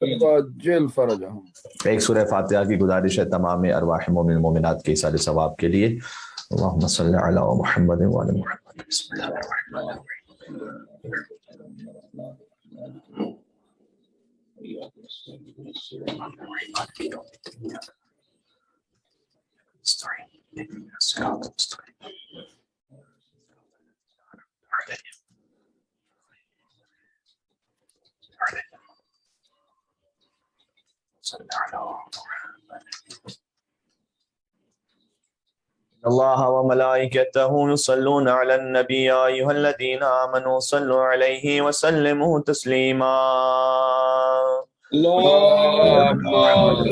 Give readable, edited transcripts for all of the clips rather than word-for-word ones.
وعجل فرجهم۔ ایک سورہ فاتحہ کی گزارش ہے تمام ارواح مومن مومنات کے ایصال ثواب کے لیے۔ اللہم صلی علی محمد وعلی محمد۔ بسم اللہ الرحمن اللہ وملائکتہ یصلون علی النبی یا ایھا الذین آمنوا صلوا علیہ وسلموا تسلیما۔ اللهم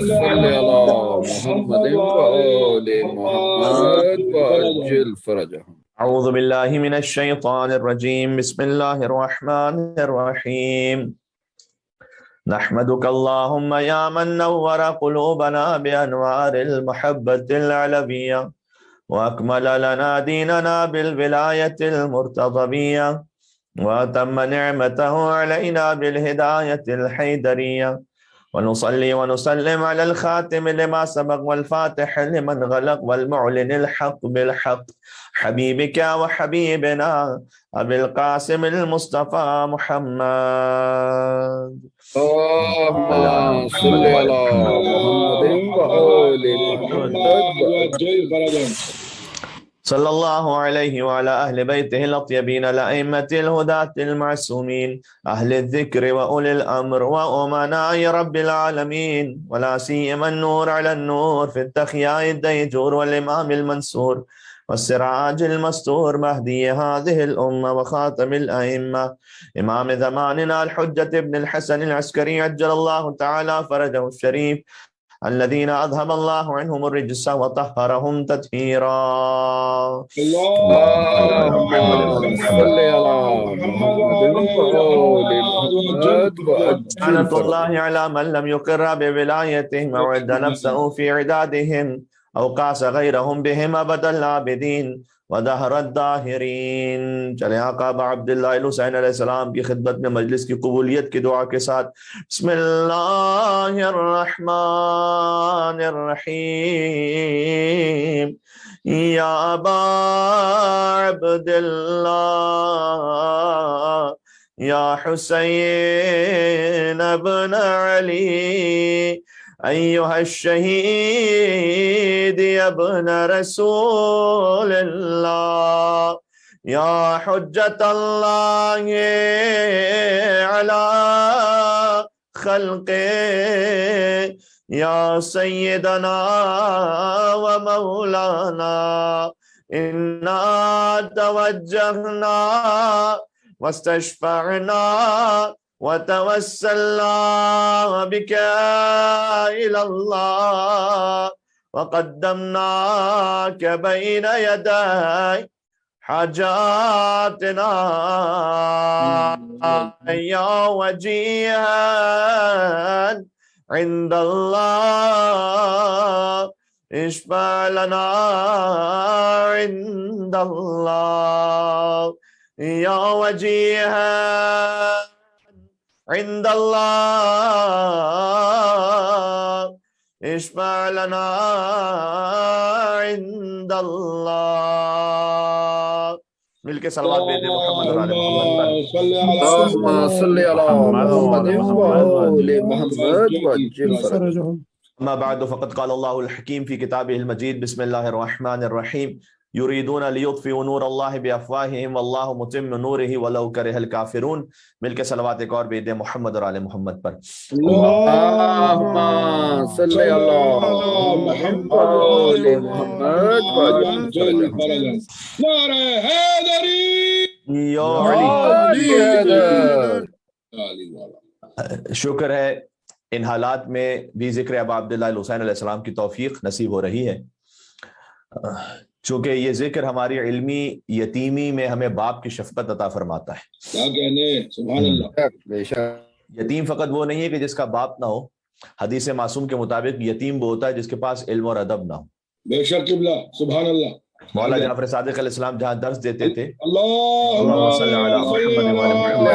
صل على محمد وآل محمد وعجل فرجهم۔ اعوذ باللہ من الشیطان الرجیم، بسم اللہ الرحمن الرحیم۔ نحمدک اللہم یا من نور قلوبنا بانوار المحبۃ العلویہ واکمل لنا دیننا بالولایۃ المرتضویہ واتم نعمتہ علینا بالہدایۃ الحیدریہ ونصلی ونسلم علی الخاتم لما سبق والفاتح لمن غلق والمعلن الحق بالحق حبیبک وحبیبنا ابی القاسم المصطفى محمد۔ اللهم صل على محمد وآل محمد وعجل فرجهم۔ صلی اللہ علیہ وعلی اہل بیتہ الاطیبین الائمۃ الہداۃ المعصومین اہل الذکر واولی الامر وامناء رب العالمین ولا سیما النور علی النور فی التخیاء الدیجور والامام المنصور والسراج المستور مہدی هذه الامہ وخاتم الائمہ امام زماننا الحجۃ ابن الحسن العسکری عجل اللہ تعالی فرجہ الشریف الذين أذهب الله عنهم الرجس وطهرهم تطهيرا۔ اللهم صل على محمد وآل محمد وعجل لعنة فرجهم۔ الله على من لم يقر بولايتهم وعد نفسه في عدادهم أو قاس غيرهم بهم أبد العابدين ودہر الداہرین۔ چلیں آقا ابا عبداللہ الحسین علیہ السلام کی خدمت میں مجلس کی قبولیت کی دعا کے ساتھ بسم اللہ الرحمن الرحیم۔ یا ابا عبداللہ یا حسین ابن علی ایہا الشہید ابن رسول اللہ یا حجت اللہ علی خلق یا سیدنا و مولانا انا توجہنا واستشفعنا وتوسلنا بك إلى الله وقدمناك بين يدي حاجاتنا يا وجيها عند الله اشفع لنا عند الله يا وجيها عند اللہ اشفع لنا عند اللہ۔ مل کے صلوات بھیجیں محمد و آل محمد۔ اللهم صل على محمد وآل محمد وعجل فرجهم۔ اما بعد فقد قال اللہ الحکیم فی کتابہ المجید بسم اللہ الرحمن الرحیم یریدون لیطفئوا نور اللہ بافواہہم واللہ متم نورہ ولو کرہ الکافرون۔ مل کے صلوات ایک اور بھیج دیں محمد اور آل محمد پر۔ اللہم صل علی محمد وآل محمد وعجل فرجهم۔ نعرہ حیدری یا علی حیدر۔ شکر ہے ان حالات میں بھی ذکر ابا عبداللہ الحسین علیہ السلام کی توفیق نصیب ہو رہی ہے، چونکہ یہ ذکر ہماری علمی یتیمی میں ہمیں باپ کی شفقت عطا فرماتا ہے۔ کیا کہنے، سبحان اللہ۔ بے شک یتیم فقط وہ نہیں ہے کہ جس کا باپ نہ ہو، حدیث معصوم کے مطابق یتیم وہ ہوتا ہے جس کے پاس علم اور ادب نہ ہو۔ بے شک قبلہ، سبحان اللہ۔ مولا جعفر صادق علیہ السلام جہاں درس دیتے تھے، اللهم صل على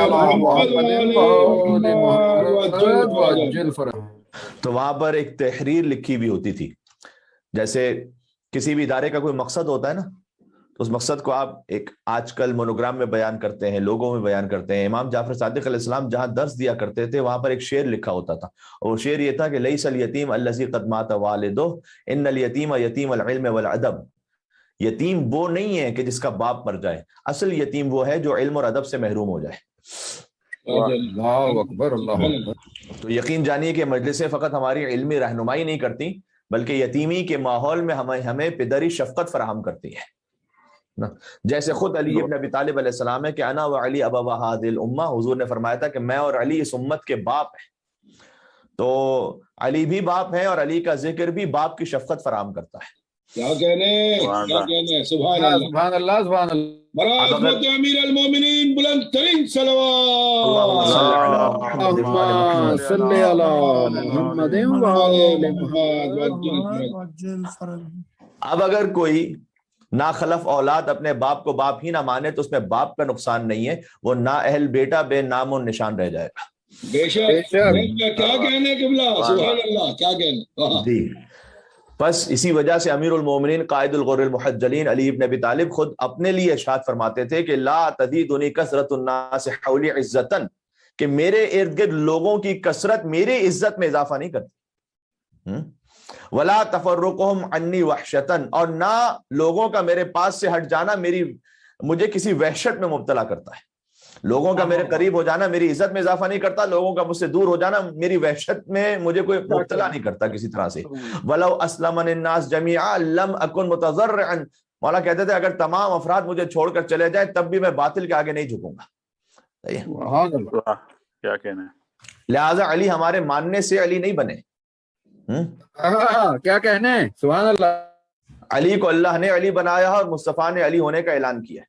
محمد وعجل فرجه. تو وہاں پر ایک تحریر لکھی بھی ہوتی تھی. جیسے کسی بھی ادارے کا کوئی مقصد ہوتا ہے نا، تو اس مقصد کو آپ ایک آج کل مونوگرام میں بیان کرتے ہیں، لوگوں میں بیان کرتے ہیں. امام جعفر صادق علیہ السلام جہاں درس دیا کرتے تھے وہاں پر ایک شعر لکھا ہوتا تھا، اور وہ شعر یہ تھا کہ لیس الیتیم الذی قد مات والدہ ان الیتیم یتیم العلم والادب. یتیم وہ نہیں ہے کہ جس کا باپ مر جائے، اصل یتیم وہ ہے جو علم اور ادب سے محروم ہو جائے. اللہ اکبر اللہ اکبر. تو یقین جانیے کہ مجلسیں فقط ہماری علمی رہنمائی نہیں کرتی، بلکہ یتیمی کے ماحول میں ہمیں پدری شفقت فراہم کرتی ہے. جیسے خود علی ابن ابی طالب علیہ السلام ہے کہ انا و علی ابوا هذه الامہ، حضور نے فرمایا تھا کہ میں اور علی اس امت کے باپ ہیں. تو علی بھی باپ ہے، اور علی کا ذکر بھی باپ کی شفقت فراہم کرتا ہے. کیا کہنے سبحان اللہ سبحان اللہ سبحان اللہ. برعظمت امیر المومنین بلند ترین صلوات. اللهم صل على محمد وعلى محمد. اب اگر کوئی ناخلف اولاد اپنے باپ کو باپ ہی نہ مانے تو اس میں باپ کا نقصان نہیں ہے، وہ نا اہل بیٹا بے نام و نشان رہ جائے گا. بے شک کیا کہنے قبلہ، سبحان اللہ کیا کہنے. جی بس اسی وجہ سے امیر المومنین قائد الغر المحجلین علی ابن ابی طالب خود اپنے لیے ارشاد فرماتے تھے کہ لا تزیدنی کثرت الناس حولی عزتاً، کہ میرے ارد گرد لوگوں کی کثرت میری عزت میں اضافہ نہیں کرتی. ولا تفرقهم عنی وحشتاً، اور نہ لوگوں کا میرے پاس سے ہٹ جانا مجھے کسی وحشت میں مبتلا کرتا ہے. لوگوں کا میرے قریب ہو جانا میری عزت میں اضافہ نہیں کرتا، لوگوں کا مجھ سے دور ہو جانا میری وحشت میں مجھے کوئی مبتلا نہیں کرتا کسی طرح سے. وَلَوْ أَسْلَمَنِ النَّاسِ جَمِيعًا لَمْ أَكُنْ مُتَضَرِّعًا، مولا کہتے تھے اگر تمام افراد مجھے چھوڑ کر چلے جائیں تب بھی میں باطل کے آگے نہیں جھکوں گا. کیا کہنا ہے. لہٰذا علی ہمارے ماننے سے علی نہیں بنے. کیا کہنے سبحان اللہ. علی کو اللہ نے علی بنایا اور مصطفیٰ نے علی ہونے کا اعلان کیا.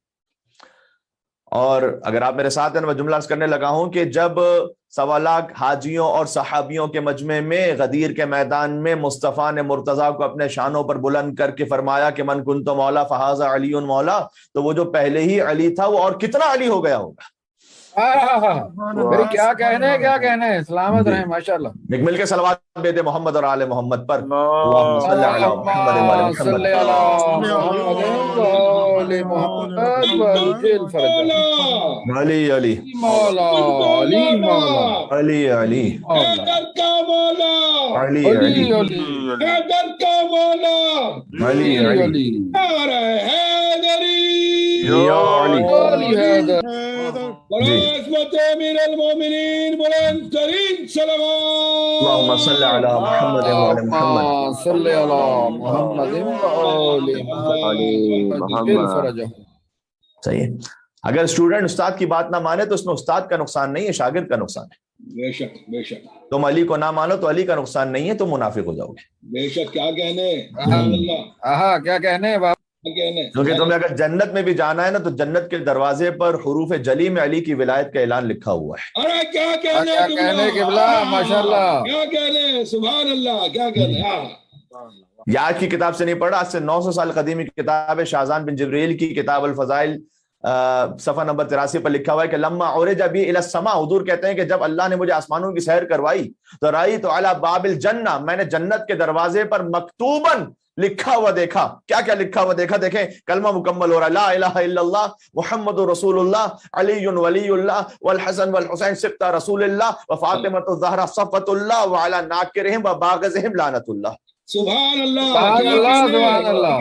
اور اگر آپ میرے ساتھ ہیں میں جملہ عرض کرنے لگا ہوں کہ جب 1.25 لاکھ حاجیوں اور صحابیوں کے مجمع میں غدیر کے میدان میں مصطفیٰ نے مرتضیٰ کو اپنے شانوں پر بلند کر کے فرمایا کہ من کنت مولا فہذا علی مولا، تو وہ جو پہلے ہی علی تھا وہ اور کتنا علی ہو گیا ہوگا. میری کیا کہنے سلامت رہے ماشاء اللہ. ایک مل کے صلوات بیتے محمد اور آل محمد پر. اللہم صلی علی محمد وعلی محمد. صلی علی محمد وعلی محمد وعجل فرجه. علی علی مولا علی مولا علی علی حیدر کا مولا، علی علی علی علی حیدر کا مولا، علی علی نعرہ حیدری، یا علی. علی حیدر. برعظمت امیر المومنین بلند ترین صلوات. اللہم صلی علی محمد وعلی محمد. صلی علی محمد وعلی محمد وعجل فرجه. صحیح ہے. اگر اسٹوڈنٹ استاد کی بات نہ مانے تو اس میں استاد کا نقصان نہیں ہے، شاگرد کا نقصان ہے. بے شک بے شک. تم علی کو نہ مانو تو علی کا نقصان نہیں ہے، تم منافق ہو جاؤ گے. بے شک کیا کہنے سبحان اللہ کیا کہنے بابا. کیا کہنے. کیونکہ تمہیں اگر جنت میں بھی جانا ہے نا تو جنت کے دروازے پر حروف جلی میں علی کی ولایت کا اعلان لکھا ہوا ہے. ارے کیا کہنے قبلہ ماشاء اللہ. کیا کہنے سبحان اللہ کیا کہنے. یہ آج کی کتاب سے نہیں پڑھا، آج سے 900 سال قدیمی کتاب ہے، شاہزان بن جبریل کی کتاب الفضائل، صفحہ نمبر 83 پر لکھا ہوا ہے کہ لما عرج بی الی السماء، حضور کہتے ہیں کہ جب اللہ نے مجھے آسمانوں کی سیر کروائی تو رأیت علی باب الجنہ، میں نے جنت کے دروازے پر مکتوباً لکھا ہوا دیکھا. کیا کیا لکھا ہوا دیکھا؟ دیکھیں کلمہ مکمل ہو رہا ہے، لا الہ الا اللہ محمد رسول اللہ علی ولی اللہ والحسن والحسین سبط رسول اللہ وفاطمۃ الزہرا صفوۃ اللہ وعلی ناکرہم وباغضہم لعنۃ اللہ. سبحان اللہ سبحان اللہ سبحان اللہ.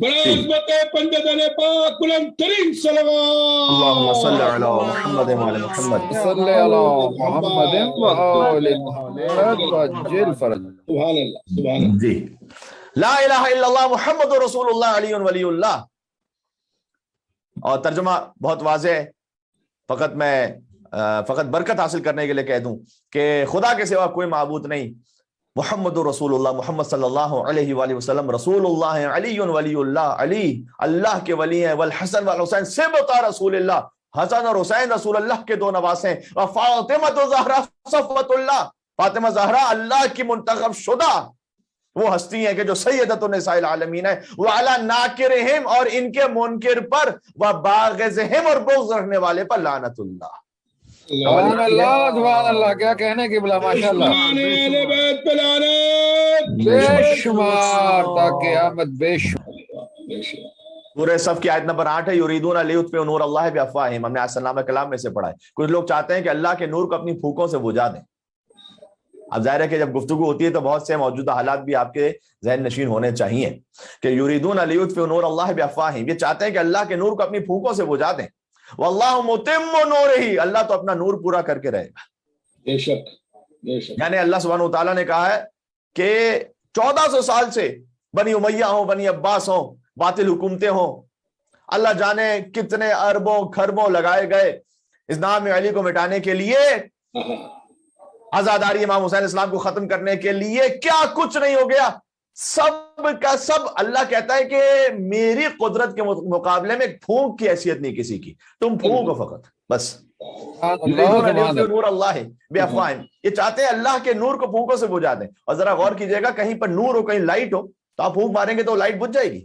برعظمت پنجتن پاک بلند ترین صلوات. اللہم صلی علی محمد وعلی محمد. صلی علی محمد وعلی محمد وعجل فرجه. سبحان اللہ سبحان اللہ. جی لا الہ الا اللہ محمد رسول اللہ علی ولی اللہ. اور ترجمہ بہت واضح ہے، فقط برکت حاصل کرنے کے لیے کہہ دوں کہ خدا کے سوا کوئی معبود نہیں، محمد رسول اللہ، محمد صلی اللہ علیہ وآلہ وسلم رسول اللہ، علی ولی اللہ، علی اللہ کے ولی ہیں، والحسن والحسین سبط رسول اللہ، حسن اور حسین رسول اللہ کے دو نواس ہیں، اور فاطمہ الزہرا صفوۃ اللہ، فاطمہ زہرا اللہ کی منتخب شدہ وہ ہستی ہیں کہ جو سیدۃ النساء العالمین ہے، وعلی ناکرہم، اور ان کے منکر پر، وباغضہم، اور بغض رکھنے والے پر لعنت اللہ۔ سبحان اللہ سبحان اللہ، کیا کہنے کی بلا، ماشاء اللہ، اہل بیت پہ لعنت، بے شمار تا قیامت، بے شمار۔ پورے صف کی آیت نمبر 8 ہے، یریدون لیطفئوا نور اللہ بافواہہم، ہم نے آیت نامہ کلام میں سے پڑھا ہے۔ کچھ لوگ چاہتے ہیں کہ اللہ کے نور کو اپنی پھونکوں سے بجھا دیں۔ اب ظاہر ہے کہ جب گفتگو ہوتی ہے تو بہت سے موجودہ حالات بھی آپ کے ذہن نشین ہونے چاہیے کہ یریدون لیطفئوا نور اللہ بافواہہم، یہ چاہتے ہیں کہ اللہ کے نور کو اپنی پھونکوں سے بجھا دیں۔ واللہ متم نورہ، اللہ تو اپنا نور پورا کر کے رہے گا۔ بے شک بے شک، یعنی اللہ سبحانہ وتعالیٰ نے کہا ہے کہ 1400 سال سے بنی امیہ ہوں، بنی عباس ہوں، باطل حکومتیں ہوں، اللہ جانے کتنے اربوں خربوں لگائے گئے اس نام علی کو مٹانے کے لیے، عزاداری امام حسین اسلام کو ختم کرنے کے لیے، کیا کچھ نہیں ہو گیا، سب کا سب اللہ کہتا ہے کہ میری قدرت کے مقابلے میں پھونک کی حیثیت نہیں کسی کی، تم پھونکو فقط بس۔ نور اللہ بافواہہم، یہ چاہتے ہیں اللہ کے نور کو پھونکوں سے بجھا دیں۔ اور ذرا غور کیجئے گا، کہیں پر نور ہو، کہیں لائٹ ہو، تو آپ پھونک ماریں گے تو لائٹ بجھ جائے گی؟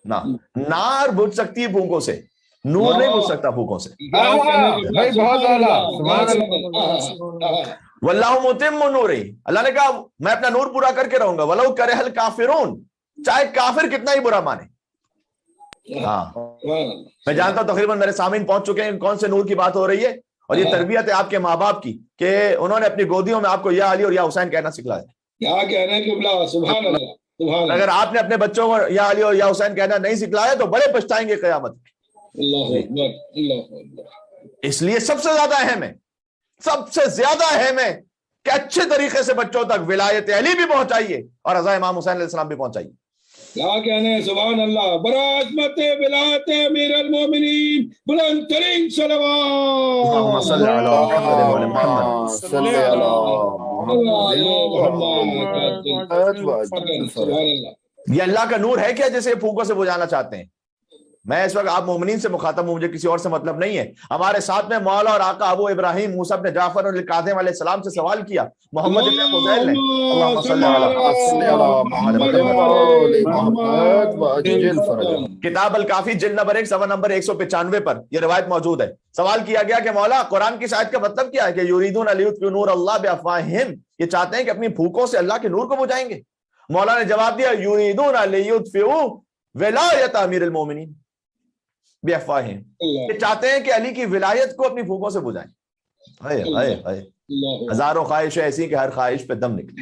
نہ، نار بجھ سکتی ہے پھونکوں سے، نور نہیں بجھ سکتا پھونکوں سے۔ بھائی بہت اعلیٰ، سبحان اللہ۔ واللہ متم نورہ، اللہ نے کہا میں اپنا نور پورا کر کے رہوں گا، ولو کرہ الکافرون، چاہے کافر کتنا ہی برا مانے۔ ہاں میں جانتا ہوں تقریباً میرے سامعین پہنچ چکے ہیں کون سے نور کی بات ہو رہی ہے، اور یہ تربیت ہے آپ کے ماں باپ کی کہ انہوں نے اپنی گودیوں میں آپ کو یا علی اور یا حسین کہنا سکھلایا۔ کیا کہنے قبلہ، سبحان اللہ سبحان اللہ۔ اگر آپ نے اپنے بچوں کو یا علی اور یا حسین کہنا نہیں سکھلایا تو بڑے پچھتائیں گے قیامت میں۔ اللہ اکبر اللہ اکبر۔ اس لیے سب سے زیادہ اہم ہے، سب سے زیادہ اہم ہے کہ اچھے طریقے سے بچوں تک ولایت علی بھی پہنچائیے اور رضا امام حسین علیہ السلام بھی پہنچائیے۔ کیا کہنے، سبحان اللہ، برعظمت ولایت امیر المومنین، بلند ترین صلوات، اللہم صلی علی محمد و علی محمد۔ صلی سبحان اللہ۔ یہ اللہ کا نور ہے کیا جسے پھونکوں سے بجھانا چاہتے ہیں؟ میں اس وقت آپ مومنین سے مخاطب ہوں، مجھے کسی اور سے مطلب نہیں ہے۔ ہمارے ساتھ میں مولا اور آقا ابو ابراہیم موسیٰ بن جعفر القاسم علیہ السلام سے سوال کیا، محمد بن فضیل نے، اللہم صلی علی کتاب الکافی جلد نمبر 1 صفحہ نمبر 195 پر یہ روایت موجود ہے۔ سوال کیا گیا کہ مولا قرآن کی آیت کا مطلب کیا ہے کہ یریدون لیطفئوا نور اللہ بافواہہم، یہ چاہتے ہیں کہ اپنی پھونکوں سے اللہ کے نور کو بجھائیں گے؟ مولا نے جواب دیا یریدون لیطفئوا ولایت امیر المومنین بافواہہم، یہ چاہتے ہیں کہ علی کی ولایت کو اپنی پھونکوں سے بجھائیں۔ ہائے ہائے ہائے، ہزاروں خواہشیں ایسی کہ ہر خواہش پہ دم نکلے۔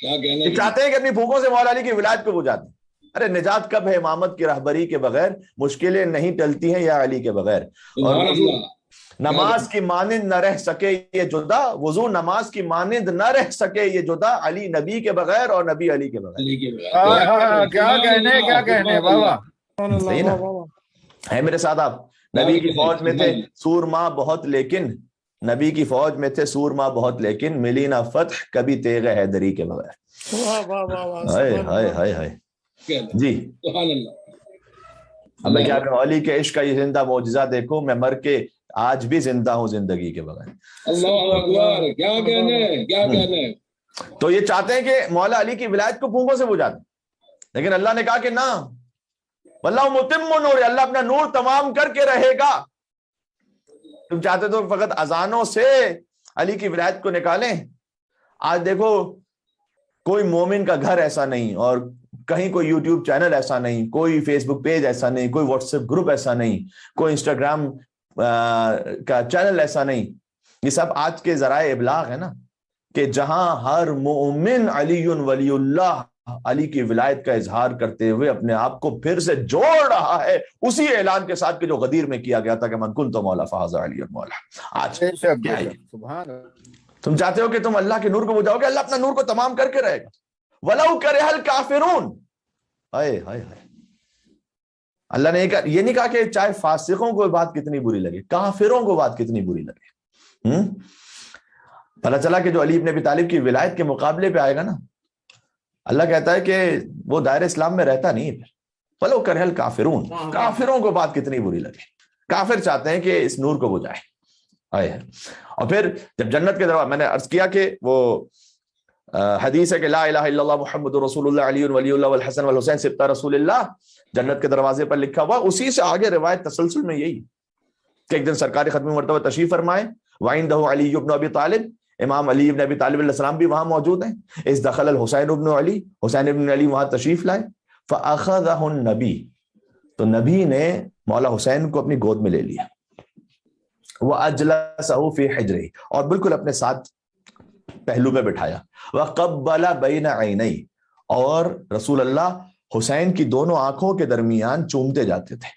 یہ چاہتے ہیں کہ اپنی پھونکوں سے مولا علی کی ولایت کو بجھا دیں۔ ارے نجات کب ہے امامت کی رہبری کے بغیر، مشکلیں نہیں ٹلتی ہیں یا علی کے بغیر۔ اور نماز کی مانند نہ رہ سکے یہ جدا، وضو نماز کی مانند نہ رہ سکے یہ جدا، علی نبی کے بغیر اور نبی علی کے بغیر۔ کیا کہنے بابا، صحیح نا ہے میرے ساتھ آپ؟ نبی کی فوج میں تھے سورما بہت لیکن، نبی کی فوج میں تھے سورما بہت لیکن، ملی نہ فتح کبھی تیغ حیدری کے بغیر۔ ہائے ہائے ہائے ہائے جی۔ اب میں کیا کہوں، علی کے عشق کا یہ زندہ معجزہ دیکھو، میں مر کے آج بھی زندہ ہوں زندگی کے بغیر۔ اللہ اکبر، کیا کہنے کیا کہنے۔ تو یہ چاہتے ہیں کہ مولا علی کی ولایت کو پھونکوں سے بجھا دیں، لیکن اللہ نے کہا کہ نہ، واللہ متم نور، اللہ اپنا نور تمام کر کے رہے گا۔ تم چاہتے تو فقط اذانوں سے علی کی ولایت کو نکالیں۔ آج دیکھو کوئی مومن کا گھر ایسا نہیں، اور کہیں کوئی یوٹیوب چینل ایسا نہیں، کوئی فیس بک پیج ایسا نہیں، کوئی واٹس ایپ گروپ ایسا نہیں، کوئی انسٹاگرام کا چینل ایسا نہیں۔ یہ سب آج کے ذرائع ابلاغ ہے نا، کہ جہاں ہر مومن علی ولی اللہ، علی کی ولایت کا اظہار کرتے ہوئے اپنے آپ کو پھر سے جوڑ رہا ہے اسی اعلان کے ساتھ کہ جو غدیر میں کیا گیا تھا کہ من کنت مولا فہذا علی مولا۔ آج کیا ہے؟ تم چاہتے ہو کہ تم اللہ کے نور کو بجھاؤ گے، اللہ اپنا نور کو تمام کر کے رہے گا۔ وَلَوْ كَرِهَ الْكَافِرُونَ، ہائے ہائے ہائے، اللہ نے یہ نہیں کہا کہ چاہے فاسقوں کو بات کتنی بری لگے، کافروں کو بات کتنی بری لگے۔ پتہ چلا کہ جو علی ابن ابی طالب کی ولایت کے مقابلے پہ آئے گا نا، اللہ کہتا ہے کہ وہ دائرہ اسلام میں رہتا نہیں ہے پھر۔ وَلَوْ كَرِهَ الْكَافِرُونَ، کافروں کو بات کتنی بری لگے، کافر چاہتے ہیں کہ اس نور کو بجھائے۔ اور پھر جب جنت کے دروازے، میں نے عرض کیا کہ وہ حدیث ہے کہ لا الہ الا اللہ محمد رسول اللہ علی ولی اللہ والحسن والحسین سبط رسول اللہ جنت کے دروازے پر لکھا ہوا. اسی سے آگے روایت تسلسل میں یہی کہ ایک دن سرکار ختم مرتبہ تشریف فرمائے, وعندہ علی بن ابی طالب, امام علی بن ابی طالب علیہ السلام بھی وہاں موجود ہیں. اس دخل الحسین بن علی, حسین بن علی وہاں تشریف لائے. فاخذہ النبی, تو نبی نے مولا حسین کو اپنی گود میں لے لیا. وَأَجْلَسَهُ فِي حِجْرِهِ, اور بالکل اپنے ساتھ پہلو پہ بٹھایا. وَقَبَّلَ بَيْنَ عَيْنَيْهِ, اور رسول اللہ حسین کی دونوں آنکھوں کے درمیان چومتے جاتے تھے.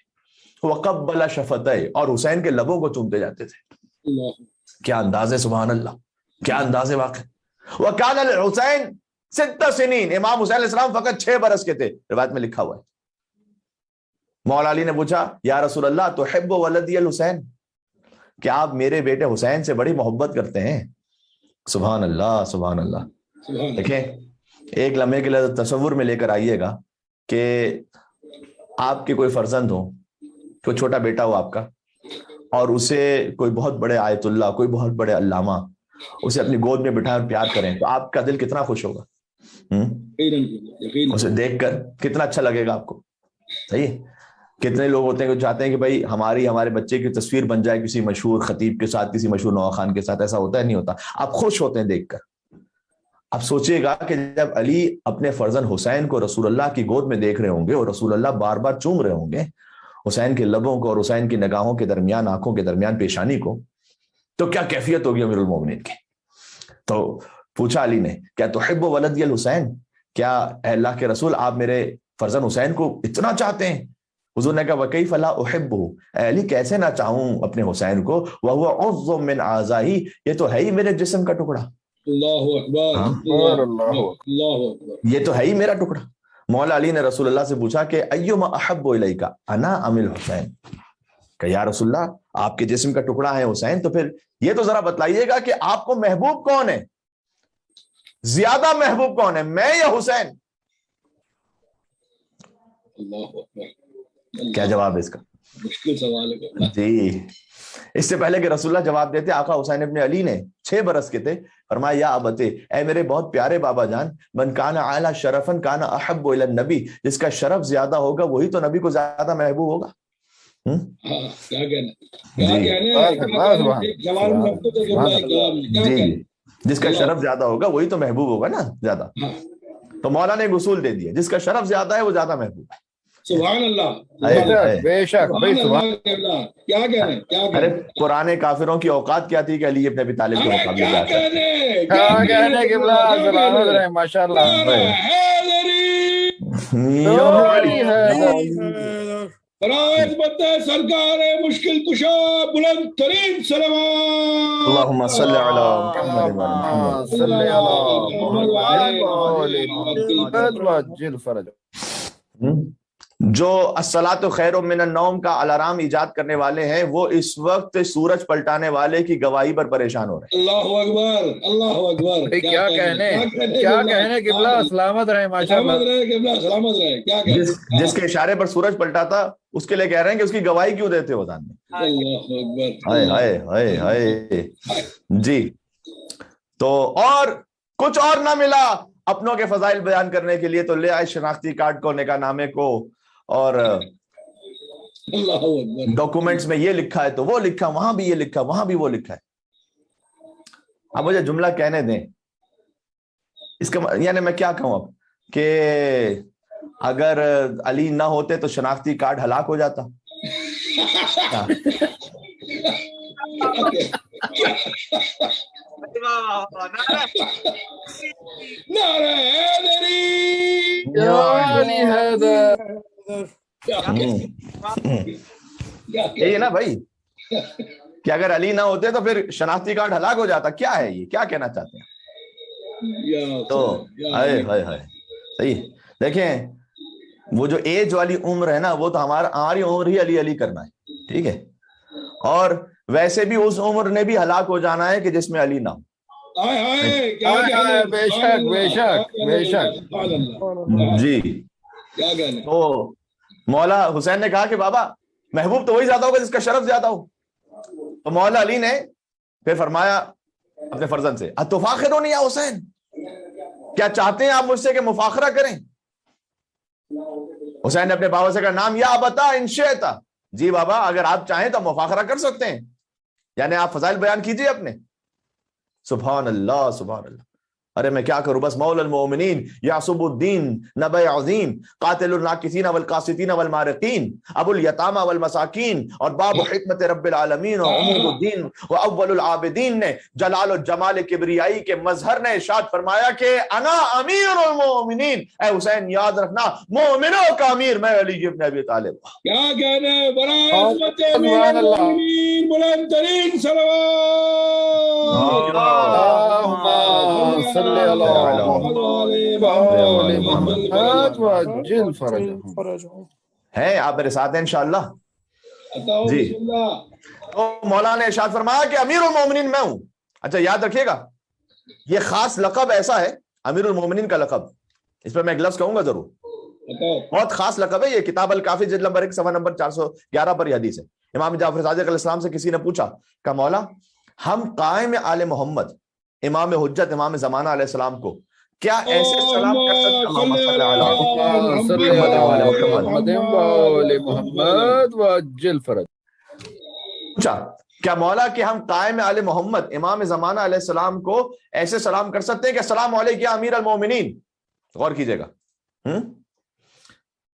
وَقَبَّلَ شَفَتَيْهِ, اور حسین کے لبوں کو چومتے جاتے تھے. کیا انداز ہے, سبحان اللہ, کیا انداز ہے واقع. وَكَانَ الْحُسَيْنِ 6 سنین, امام حسین علیہ السلام فقط 6 برس کے تھے, روایت میں لکھا ہوا ہے. مولا علی نے پوچھا یا رسول اللہ تحب ولدی الحسین, کہ آپ میرے بیٹے حسین سے بڑی محبت کرتے ہیں. سبحان اللہ, سبحان اللہ. دیکھیں ایک لمحے کے لیے تصور میں لے کر آئیے گا کہ آپ کے کوئی فرزند ہو, کوئی چھوٹا بیٹا ہو آپ کا, اور اسے کوئی بہت بڑے آیت اللہ, کوئی بہت بڑے علامہ اسے اپنی گود میں بٹھائیں اور پیار کریں, تو آپ کا دل کتنا خوش ہوگا. اسے دیکھ کر کتنا اچھا لگے گا آپ کو. صحیح. کتنے لوگ ہوتے ہیں جو چاہتے ہیں کہ بھائی ہمارے بچے کی تصویر بن جائے کسی مشہور خطیب کے ساتھ, کسی مشہور نوا خان کے ساتھ. ایسا ہوتا ہے نہیں ہوتا. آپ خوش ہوتے ہیں دیکھ کر. آپ سوچئے گا کہ جب علی اپنے فرزند حسین کو رسول اللہ کی گود میں دیکھ رہے ہوں گے اور رسول اللہ بار بار چوم رہے ہوں گے حسین کے لبوں کو اور حسین کی نگاہوں کے درمیان, آنکھوں کے درمیان پیشانی کو, تو کیا کیفیت ہوگی امیر المومنین کی. تو پوچھا علی نے کیا تحب ولدی الحسین, کیا اے اللہ کے رسول آپ میرے فرزند حسین کو اتنا چاہتے ہیں. حضور نے کہا وکیف لا احبہ, اے علی کیسے نہ چاہوں اپنے حسین کو, وہو عضو من اعضائی, یہ تو ہے ہی میرے جسم کا ٹکڑا. اللہ اکبر, اللہ اکبر, یہ تو ہے ہی میرا ٹکڑا. مولا علی نے رسول اللہ سے پوچھا کہ ایما احب الیک انا ام الحسین, کہ یا رسول اللہ آپ کے جسم کا ٹکڑا ہے حسین, تو پھر یہ تو ذرا بتلائیے گا کہ آپ کو محبوب کون ہے, زیادہ محبوب کون ہے, میں یا حسین. اللہ اکبر. کیا جواب ہے اس کا؟ مشکل سوال ہے جی. اس سے پہلے کہ رسول اللہ جواب دیتے, آقا حسین ابن علی نے 6 برس کے تھے, فرمایا یا ابتے, اے میرے بہت پیارے بابا جان, من کان اعلی شرفا کان احب الی النبی, جس کا شرف زیادہ ہوگا وہی تو نبی کو زیادہ محبوب ہوگا. جی, جس کا شرف زیادہ ہوگا وہی تو محبوب ہوگا نا زیادہ. تو مولا نے ایک اصول دے دیا, جس کا شرف زیادہ ہے وہ زیادہ محبوب ہے. سبحان اللہ, بے شک. کیا کہہ رہے ہیں. ارے پرانے کافروں کی اوقات کیا تھی کہ علی ابن ابی طالب کے مقابلے میں ماشاء اللہ. سرکار مشکل کشا, بلند ترین سلام. اللہم صلی علی محمد. جو الصلاۃ خیر من النوم کا الارم ایجاد کرنے والے ہیں وہ اس وقت سورج پلٹانے والے کی گواہی پر پریشان ہو رہے ہیں. اللہ اکبر, اللہ اکبر. کیا کہنے قبلہ سلامت رہے, ماشاءاللہ سلامت رہے. کیا کہنے, جس کے اشارے پر سورج پلٹا تھا اس کے لیے کہہ رہے ہیں کہ اس کی گواہی کیوں دیتے ہو دان میں. اللہ اکبر. ہائے ہائے ہائے ہائے. جی, تو اور کچھ اور نہ ملا اپنوں کے فضائل بیان کرنے کے لیے, تو لے آئے شناختی کارڈ کو, نکاح نامے کو, اور ڈاکومنٹس میں یہ لکھا ہے تو وہ لکھا, وہاں بھی یہ لکھا, وہاں بھی وہ لکھا ہے. اب مجھے جملہ کہنے دیں اس کا, یعنی میں کیا کہوں اب, کہ اگر علی نہ ہوتے تو شناختی کارڈ ہلاک ہو جاتا. یہ نا بھائی کہ اگر علی نہ ہوتے تو پھر شناختی کارڈ ہلاک ہو جاتا. کیا ہے یہ, کیا کہنا چاہتے ہیں؟ تو ہائے ہائے ہائے. صحیح. دیکھیں وہ جو ایج والی عمر ہے نا, وہ تو ہماری عمر ہی علی علی کرنا ہے, ٹھیک ہے, اور ویسے بھی اس عمر نے بھی ہلاک ہو جانا ہے کہ جس میں علی نہ ہو. بے شک بے شک بے شک. جی, تو مولا حسین نے کہا کہ بابا محبوب تو وہی زیادہ ہوگا جس کا شرف زیادہ ہو. تو مولا علی نے پھر فرمایا اپنے فرزند سے اتفاخرون یا حسین, کیا چاہتے ہیں آپ مجھ سے کہ مفاخرہ کریں؟ حسین نے اپنے بابا سے کہا نام یا ابتا ان شئتا، جی بابا اگر آپ چاہیں تو مفاخرہ کر سکتے ہیں، یعنی آپ فضائل بیان کیجئے اپنے۔ سبحان اللہ سبحان اللہ، ارے میں کیا کروں، بس مولا المؤمنین یعصب الدین نبی عظیم قاتل الناکثین والقاسطین والمارقین ابو الیتامى والمساکین اور باب حکمت رب العالمین اور عمود الدین و اول العابدین نے جلال و جمال کبریائی کے مظہر نے ارشاد فرمایا کہ انا امیر المؤمنین، اے حسین یاد رکھنا مومنوں کا امیر میں علی ابن ابی طالب۔ کیا کہنا ہے، برائے عظمت امیر المؤمنین بلند ترین صلوات۔ صلی اللہ علیہ محمد وعجل فرجہم۔ ہیں آپ میرے ساتھ ہیں انشاءاللہ؟ جی، تو مولانا نے ارشاد فرمایا کہ امیر المومنین میں ہوں۔ اچھا یاد رکھیے گا یہ خاص لقب ایسا ہے، امیر المومنین کا لقب، اس پر میں ایک لفظ کہوں گا ضرور، بہت خاص لقب ہے یہ۔ کتاب الکافی جلد نمبر 1 صفحہ نمبر 411 پر یہ حدیث ہے۔ امام جعفر صادق علیہ السلام سے کسی نے پوچھا کہ مولا ہم قائم آل محمد امام حجت امام زمانہ علیہ السلام کو کیا ایسے سلام کر سکتے؟ پوچھا کیا مولا کہ ہم قائم آل محمد امام زمانہ علیہ السلام کو ایسے سلام کر سکتے ہیں کہ السلام علیکم یا امیر المومنین؟ غور کیجئے گا،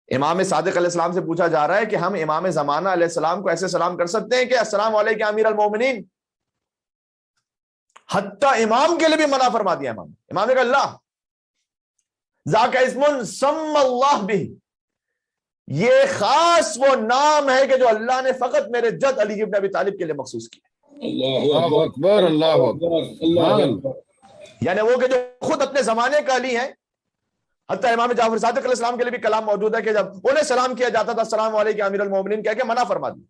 امام صادق علیہ السلام سے پوچھا جا رہا ہے کہ ہم امام زمانہ علیہ السلام کو ایسے سلام کر سکتے ہیں کہ السلام علیکم یا امیر المومنین؟ حتیٰ امام کے لیے بھی منع فرما دیا امام نے کہا اللہ ذاک اسم سم اللہ بہ، یہ خاص وہ نام ہے کہ جو اللہ نے فقط میرے جد علی ابن ابی طالب کے لیے مخصوص کیا۔ اللہ اکبر اللہ اکبر اللہ اکبر، یعنی وہ کہ جو خود اپنے زمانے کا علی ہیں۔ حتیٰ امام جعفر صادق علیہ السلام کے لیے بھی کلام موجود ہے کہ جب انہیں سلام کیا جاتا تھا السلام علیکم امیر المومنین کہہ کے منع فرما دیا،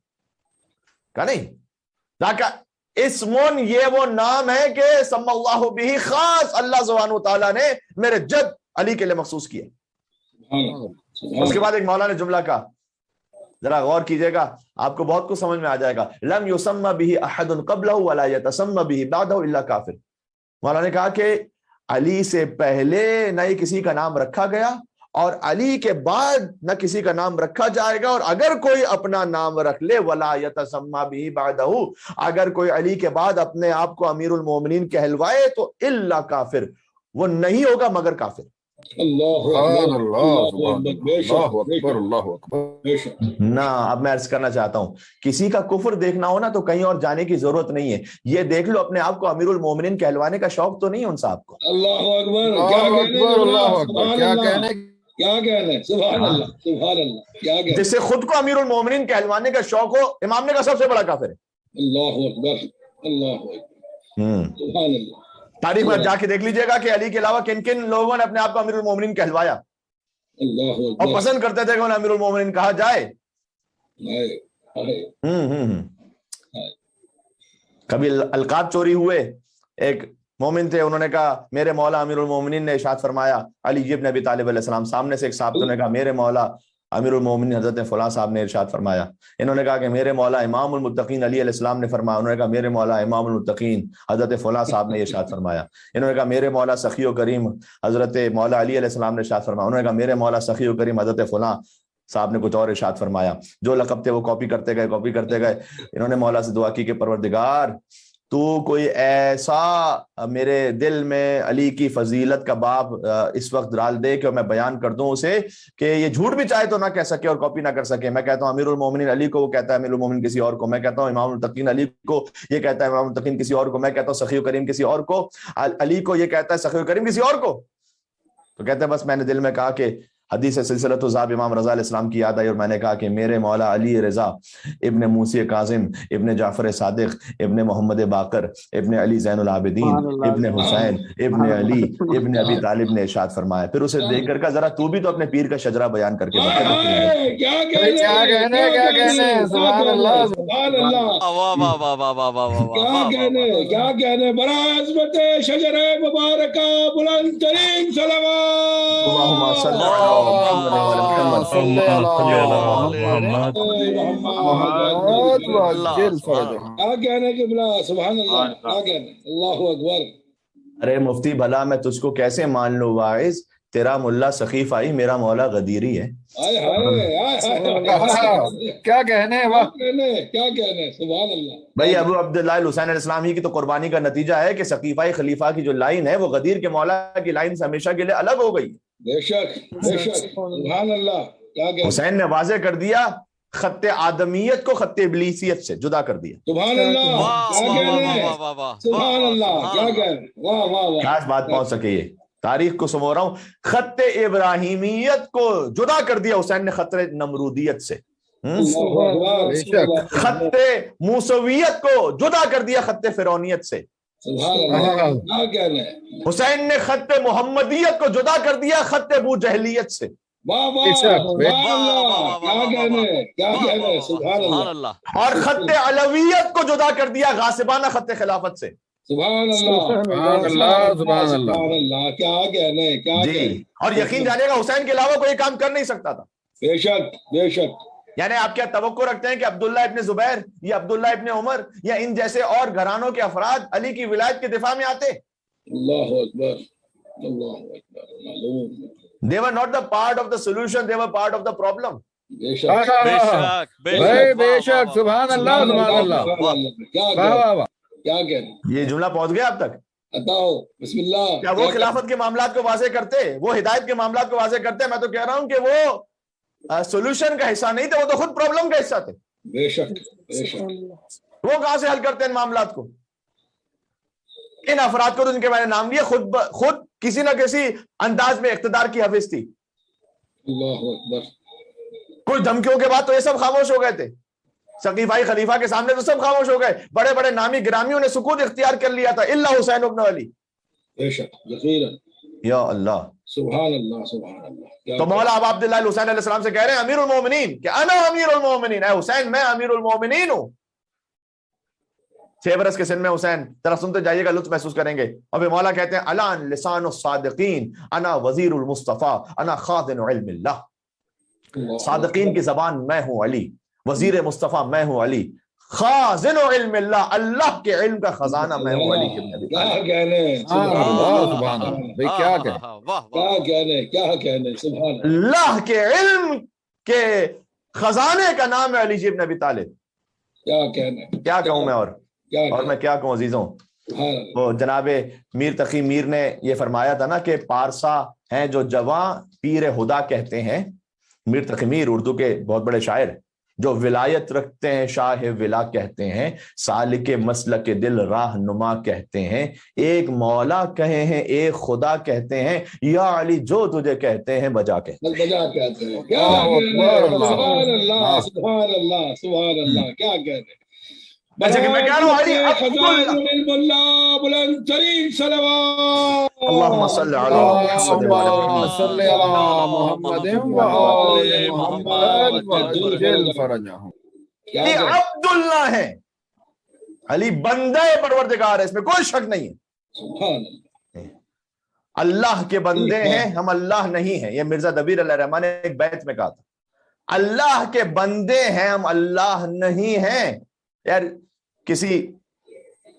کہا نہیں ذاک اسمون یہ وہ نام ہے کہ سم اللہ بہ، خاص اللہ سبحانہ وتعالیٰ نے میرے جد علی کے لیے مخصوص کیا۔ اس کے بعد ایک مولانا نے جملہ کہا، ذرا غور کیجئے گا آپ کو بہت کچھ سمجھ میں آ جائے گا، لم یسم بہ احد قبلہ ولا یتسم بہ بعدہ الا کافر۔ مولانا نے کہا کہ علی سے پہلے نہ ہی کسی کا نام رکھا گیا اور علی کے بعد نہ کسی کا نام رکھا جائے گا، اور اگر کوئی اپنا نام رکھ لے ولا یتسمى به بعدہ، اگر کوئی علی کے بعد اپنے آپ کو امیر المومنین کہلوائے تو الا کافر، وہ نہیں ہوگا مگر کافر۔ نہ اب میں عرض کرنا چاہتا ہوں کسی کا کفر دیکھنا ہو نا تو کہیں اور جانے کی ضرورت نہیں ہے، یہ دیکھ لو اپنے آپ کو امیر المومنین کہلوانے کا شوق تو نہیں ان صاحب کو۔ اللہ اکبر، کیا کہنے کیا کہنے، سبحان اللہ سبحان اللہ، کیا کہنے، جس سے خود کو امیر المومنین کہلوانے کا شوق ہو، امام نے کہا سب سے بڑا کافر ہے۔ اللہ اکبر اللہ اکبر سبحان اللہ۔ تاریخ میں جا کے دیکھ لیجئے گا کہ علی کے علاوہ کن کن لوگوں نے اپنے آپ کو امیر المومنین کہلوایا اور پسند کرتے تھے کہ انہیں امیر المومنین کہا جائے۔ کبھی القاب چوری ہوئے، ایک مومن تھے، انہوں نے کہا میرے مولا امیر المومنین نے ارشاد فرمایا علی ابن ابی طالب علیہ السلام، سامنے سے ایک صحابہ نے کہا میرے مولا امیر المومنین حضرت فلاں صاحب نے ارشاد فرمایا، انہوں نے کہا کہ میرے مولا امام المتقین علی علیہ السلام نے فرمایا، انہوں نے کہا میرے مولا امام المتقین حضرت فلاں صاحب نے ارشاد فرمایا، انہوں نے کہا میرے مولا سخی و کریم حضرت مولا علی علیہ السلام نے ارشاد فرمایا، انہوں نے کہا میرے مولا سخی و کریم حضرت فلاں صاحب نے کچھ اور ارشاد فرمایا۔ جو لقب تھے وہ کاپی کرتے گئے۔ انہوں نے مولا سے دعا کی کہ پروردگار تو کوئی ایسا میرے دل میں علی کی فضیلت کا باب اس وقت ڈال دے کہ میں بیان کر دوں اسے کہ یہ جھوٹ بھی چاہے تو نہ کہہ سکے اور کاپی نہ کر سکے۔ میں کہتا ہوں امیر المومنین علی کو، وہ کہتا ہے امیر المومنین کسی اور کو، میں کہتا ہوں امام المتقین علی کو، یہ کہتا ہے امام المتقین کسی اور کو، میں کہتا ہوں سخی و کریم کسی اور کو، علی کو یہ کہتا ہے سخی و کریم کسی اور کو۔ تو کہتے ہیں بس میں نے دل میں کہا کہ حدیث سلسلۃ الذهب امام رضا علیہ السلام کی یاد آئی اور میں نے کہا کہ میرے مولا علی رضا ابن موسی کاظم ابن جعفر صادق ابن محمد باقر ابن علی زین العابدین ابن حسین ابن علی ابن ابی طالب نے ارشاد فرمایا۔ پھر اسے دیکھ کر کہا ذرا تو بھی تو اپنے پیر کا شجرہ بیان کر کے بتا۔ کیا کہنے، برائے عظمت شجر مبارکہ بلند ترین صلوات۔ اللہم صلی کیا کہنے کہ بلا سبحان اللہ، کیا کہنے، اللہ اکبر۔ ارے مفتی بھلا میں تجھ کو کیسے مان لوں واعظ، تیرا ملا سخیفائی میرا مولا غدیری ہے۔ ہائے ہائے ہائے کیا کہنے ہیں، واہ کیا کہنے، سبحان اللہ۔ بھائی ابو عبداللہ الحسین علیہ السلام ہی کی تو قربانی کا نتیجہ ہے کہ سقیفہ خلیفہ کی جو لائن ہے وہ غدیر کے مولا کی لائن سے ہمیشہ کے لیے الگ ہو گئی۔ بے شک بے شک، سبحان اللہ، کیا کہنے، حسین نے واضح کر دیا، خط آدمیت کو خط ابلیسیت سے جدا کر دیا۔ سبحان اللہ، کیا کہنے، سبحان اللہ، کیا کہنے، واہ واہ واہ، خاص بات پہنچ سکے، یہ تاریخ کو سمو رہا ہوں، خط ابراہیمیت کو جدا کر دیا حسین نے خط نمرودیت سے، خط موسویت کو جدا کر دیا خط فرعونیت سے، سبحان اللہ، کیا کہنے، حسین نے خط محمدیت کو جدا کر دیا خط ابو جہلیت سے، واہ واہ، سبحان اللہ، کیا کہنے، کیا کہنے، سبحان اللہ، اور خط علویت کو جدا کر دیا غاصبانہ خط خلافت سے۔ سبحان اللہ، سبحان اللہ، سبحان اللہ، سبحان اللہ، کیا کہنے، کیا جی، کہنے، اور یقین جانے گا حسین کے علاوہ کوئی کام کر نہیں سکتا تھا۔ بے شک بے شک، یعنی آپ کیا توقع رکھتے ہیں کہ عبداللہ ابن زبیر یا عبداللہ ابن عمر یا ان جیسے اور گھرانوں کے افراد علی کی ولایت کے دفاع میں آتے؟ اللہ اکبر، اللہ اکبر، معلوم، They were not the part of the solution, they were part of the problem. بے شک، بے شک، سبحان اللہ، سبحان اللہ، کیا واہ کہنے، واہ واہ، کیا کہنے، یہ جملہ پہنچ گیا اب تک؟ بتاؤ، بسم اللہ، کیا وہ خلافت کے معاملات کو واضح کرتے، وہ ہدایت کے معاملات کو واضح کرتے؟ میں تو کہہ رہا ہوں کہ وہ سولوشن کا حصہ نہیں تھے، وہ تو خود پرابلم کا حصہ تھے۔ بے شک بے شک، وہ کہاں سے حل کرتے ہیں ان معاملات کو؟ ان افراد کو تو ان کے میں نے نام لیا، خود کسی نہ کسی انداز میں اقتدار کی حافظ تھی۔ اللہ اکبر، کچھ دھمکیوں کے بعد تو یہ سب خاموش ہو گئے تھے، سقیفائی خلیفہ کے سامنے تو سب خاموش ہو گئے، بڑے بڑے نامی گرامیوں نے سکوت اختیار کر لیا تھا، الا حسین ابن علی۔ بے شک، یقیناً، یا اللہ، سبحان اللہ، سبحان اللہ، تو مولا ابو عبداللہ الحسین علیہ السلام سے کہہ رہے ہیں امیر المومنین، کہ انا امیر المومنین، اے حسین میں امیر المومنین ہوں۔ 6 برس کے سن میں حسین، ذرا سنتے جائیے گا، لطف محسوس کریں گے۔ اب مولا کہتے ہیں الان لسان الصادقین انا وزیر المصطفیٰ انا خازن علم اللہ، صادقین کی زبان میں ہوں علی، وزیر مصطفیٰ میں ہوں علی، خازن علم اللہ، اللہ کے علم کا خزانہ میں ہوں علی ابن ابی کیا طالب۔ کہنے، سبحان اللہ، بھئی کیا کہنے، کیا کہنے، کیا کہنے، سبحان اللہ، اللہ کے علم کے خزانے کا نام ہے علی ابن ابی طالب۔ کیا کہنے، کیا کہوں میں، اور کیا میں کیا کہوں عزیزوں؟ سبحان اللہ، وہ جناب میر تقی میر نے یہ فرمایا تھا نا کہ پارسا ہیں جو جواں پیر خدا کہتے ہیں، میر تقی میر اردو کے بہت بڑے شاعر، جو ولایت رکھتے ہیں شاہ ولا کہتے ہیں، سالک مسلک دل راہ نما کہتے ہیں، ایک مولا کہے ہیں ایک خدا کہتے ہیں، یا علی جو تجھے کہتے ہیں بجا کہتے ہیں۔ بجا کہتے ہیں، کیا کہنے، سبحان اللہ، سبحان اللہ، سبحان اللہ، کیا کہنے، اچھا کہ میں کہہ رہا ہوں علی خزائن علم اللہ، بلند ترین صلوات، اللہم صلی علی محمد وعلی اللہم صلی علی محمد وآل محمد وعجل فرجہم۔ کیا علی کہنے، عبداللہ ہے، علی بندہ پروردگار ہے، اس میں کوئی شک نہیں ہے، سبحان اللہ، اللہ کے بندے ہیں ہم، اللہ نہیں ہیں۔ یہ مرزا دبیر علیہ الرحمن نے ایک بیت میں کہا تھا، اللہ کے بندے ہیں ہم، اللہ نہیں ہیں۔ یار کسی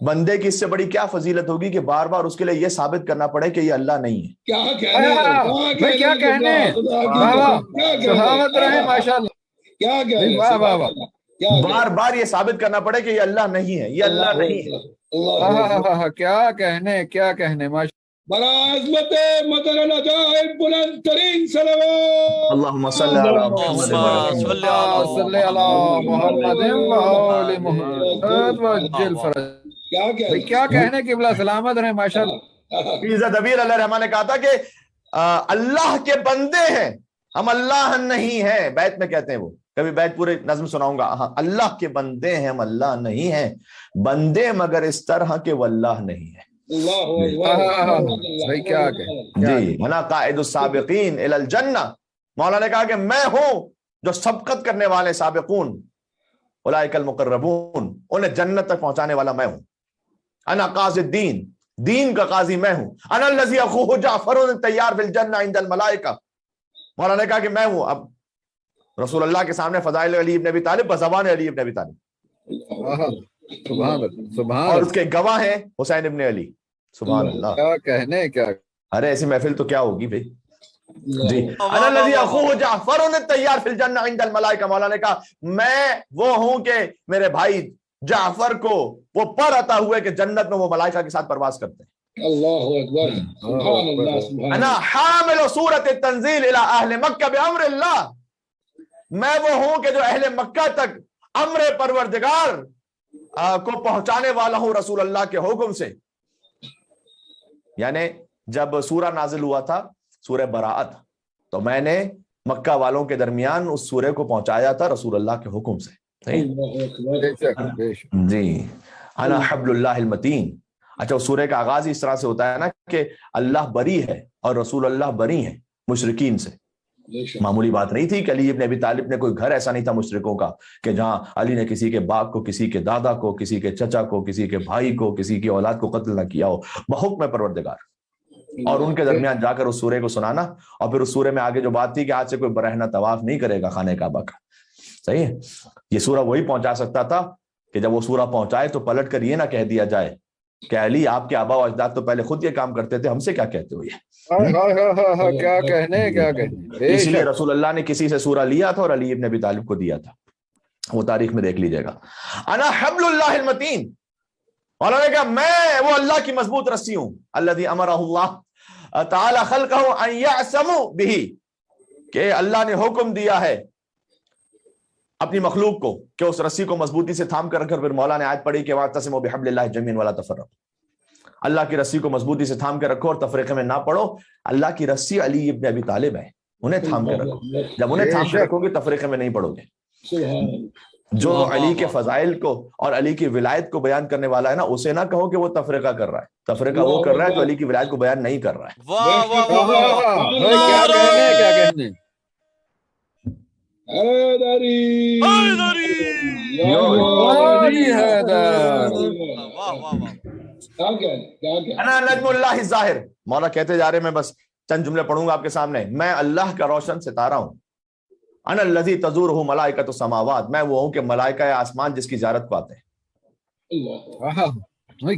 بندے کی اس سے بڑی کیا فضیلت ہوگی کہ بار بار اس کے لیے یہ ثابت کرنا پڑے کہ یہ اللہ نہیں ہے۔ کیا کہنے، بھئی کیا کہنے، واہ واہ، شہامت رہے، ماشاءاللہ، کیا کہنے، واہ واہ واہ، کیا بار بار یہ ثابت کرنا پڑے کہ یہ اللہ نہیں ہے، یہ اللہ نہیں ہے۔ اللہ، کیا کہنے، کیا کہنے، ماشاءاللہ، برعظمت مدر العجائب، بلند ترین صلوات، اللہم صلی علی محمد صلی علی محمد وآل محمد وعجل فرجہم۔ کیا بھئی کہنے، کیا کہنے، قبلہ سلامت رہے، ماشاءاللہ، مرزا دبیر علیہ الرحمن نے کہا تھا کہ اللہ کے بندے ہیں ہم، اللہ نہیں ہیں، بیت میں کہتے ہیں وہ، کبھی بیت پورے نظم سناؤں گا، ہاں اللہ کے بندے ہیں ہم، اللہ نہیں ہیں، بندے مگر اس طرح کہ وہ اللہ نہیں ہے۔ بھئی کیا کہنے، جی، انا قائد السابقین الی الجنہ، مولا نے کہا کہ میں ہوں جو سبقت کرنے والے سابقون، اولئک المقربون، انہیں جنت تک پہنچانے والا میں ہوں۔ انا قاضی الدین، دین کا قاضی میں ہوں۔ انا الذی اخوہ جعفر تیار فی الجنہ عند الملائکہ، مولا نے کہا کہ میں ہوں۔ اب رسول اللہ کے سامنے فضائل علی ابن ابی طالب بزبان علی ابن ابی طالب، سبحان اللہ، سبحان اور اللہ، اس کے گواہ ہیں حسین ابن علی۔ سبحان اللہ. کیا کہنے کیا. ارے ایسی محفل تو کیا ہوگی بھائی. جی انا الذی اخوہ جعفر الطیار فی الجنہ عند الملائکہ. مولانا نے کہا میں وہ ہوں کہ میرے بھائی جعفر کو وہ پر عطا ہوئے کہ جنت میں وہ ملائکہ کے ساتھ پرواز کرتے ہیں. اللہ اکبر سبحان اللہ سبحان انا حامل سورۃ التنزیل الی اہل مکہ بامر اللہ. میں وہ ہوں کہ جو اہل مکہ تک امر پروردگار کو پہنچانے والا ہوں رسول اللہ کے حکم سے. یعنی جب سورہ نازل ہوا تھا سورہ براءت تو میں نے مکہ والوں کے درمیان اس سورہ کو پہنچایا تھا رسول اللہ کے حکم سے. جی انا حبل اللہ المتین. اچھا اس سورہ کا آغاز اس طرح سے ہوتا ہے نا کہ اللہ بری ہے اور رسول اللہ بری ہیں مشرکین سے. معمولی بات نہیں تھی کہ علی ابن ابی طالب نے کوئی گھر ایسا نہیں تھا مشرکوں کا کہ جہاں علی نے کسی کے باپ کو, کسی کے دادا کو, کسی کے چچا کو, کسی کے بھائی کو, کسی کی اولاد کو قتل نہ کیا ہو بحکم پروردگار. اور ان کے درمیان جا کر اس سورے کو سنانا اور پھر اس سورے میں آگے جو بات تھی کہ آج سے کوئی برہنہ طواف نہیں کرے گا خانہ کعبہ کا. صحیح ہے. یہ سورہ وہی پہنچا سکتا تھا کہ جب وہ سورہ پہنچائے تو پلٹ کر یہ نہ کہہ دیا جائے کہ علی آپ کے آبا و اجداد تو پہلے خود یہ کام کرتے تھے, ہم سے کیا کہتے ہو یہ. کیا کہنے کیا کہنے. اس لیے رسول اللہ نے کسی سے سورہ لیا تھا اور علی ابن ابی طالب کو دیا تھا. وہ تاریخ میں دیکھ لیجئے گا. انا حبل اللہ المتین. اور انہوں نے کہا میں وہ اللہ کی مضبوط رسی ہوں. الذی امرہ اللہ تعالی خلقہ ان یعصموا بہ. کہ اللہ نے حکم دیا ہے اپنی مخلوق کو کہ اس رسی کو مضبوطی سے تھام کر رکھر. پھر مولا نے آیت پڑھی کہ واعتصموا بحبل اللہ جميعا ولا تفرقوا. اللہ کی رسی کو مضبوطی سے تھام کر رکھو اور تفریقے میں نہ پڑو. اللہ کی رسی علی ابن ابی طالب ہے, انہیں تھام کر رکھو. جب انہیں تھام کر رکھو گے تفریقے میں نہیں پڑو گے. جو علی کے فضائل کو اور علی کی ولایت کو بیان کرنے والا ہے نا, اسے نہ کہو کہ وہ تفریقہ کر رہا ہے. تفریقہ وہ کر رہا ہے جو علی کی ولایت کو بیان نہیں کر رہا ہے. کیا کہنے کیا کہنے. انا نجم اللہ الظاہر. مولا کہتے جا رہے, میں بس چند جملے پڑھوں گا آپ کے سامنے. میں اللہ کا روشن ستارہ ہوں. انا الذی تزورہ ملائکۃ السماوات. میں وہ ہوں کہ ملائکہ آسمان جس کی زیارت کو آتے ہیں.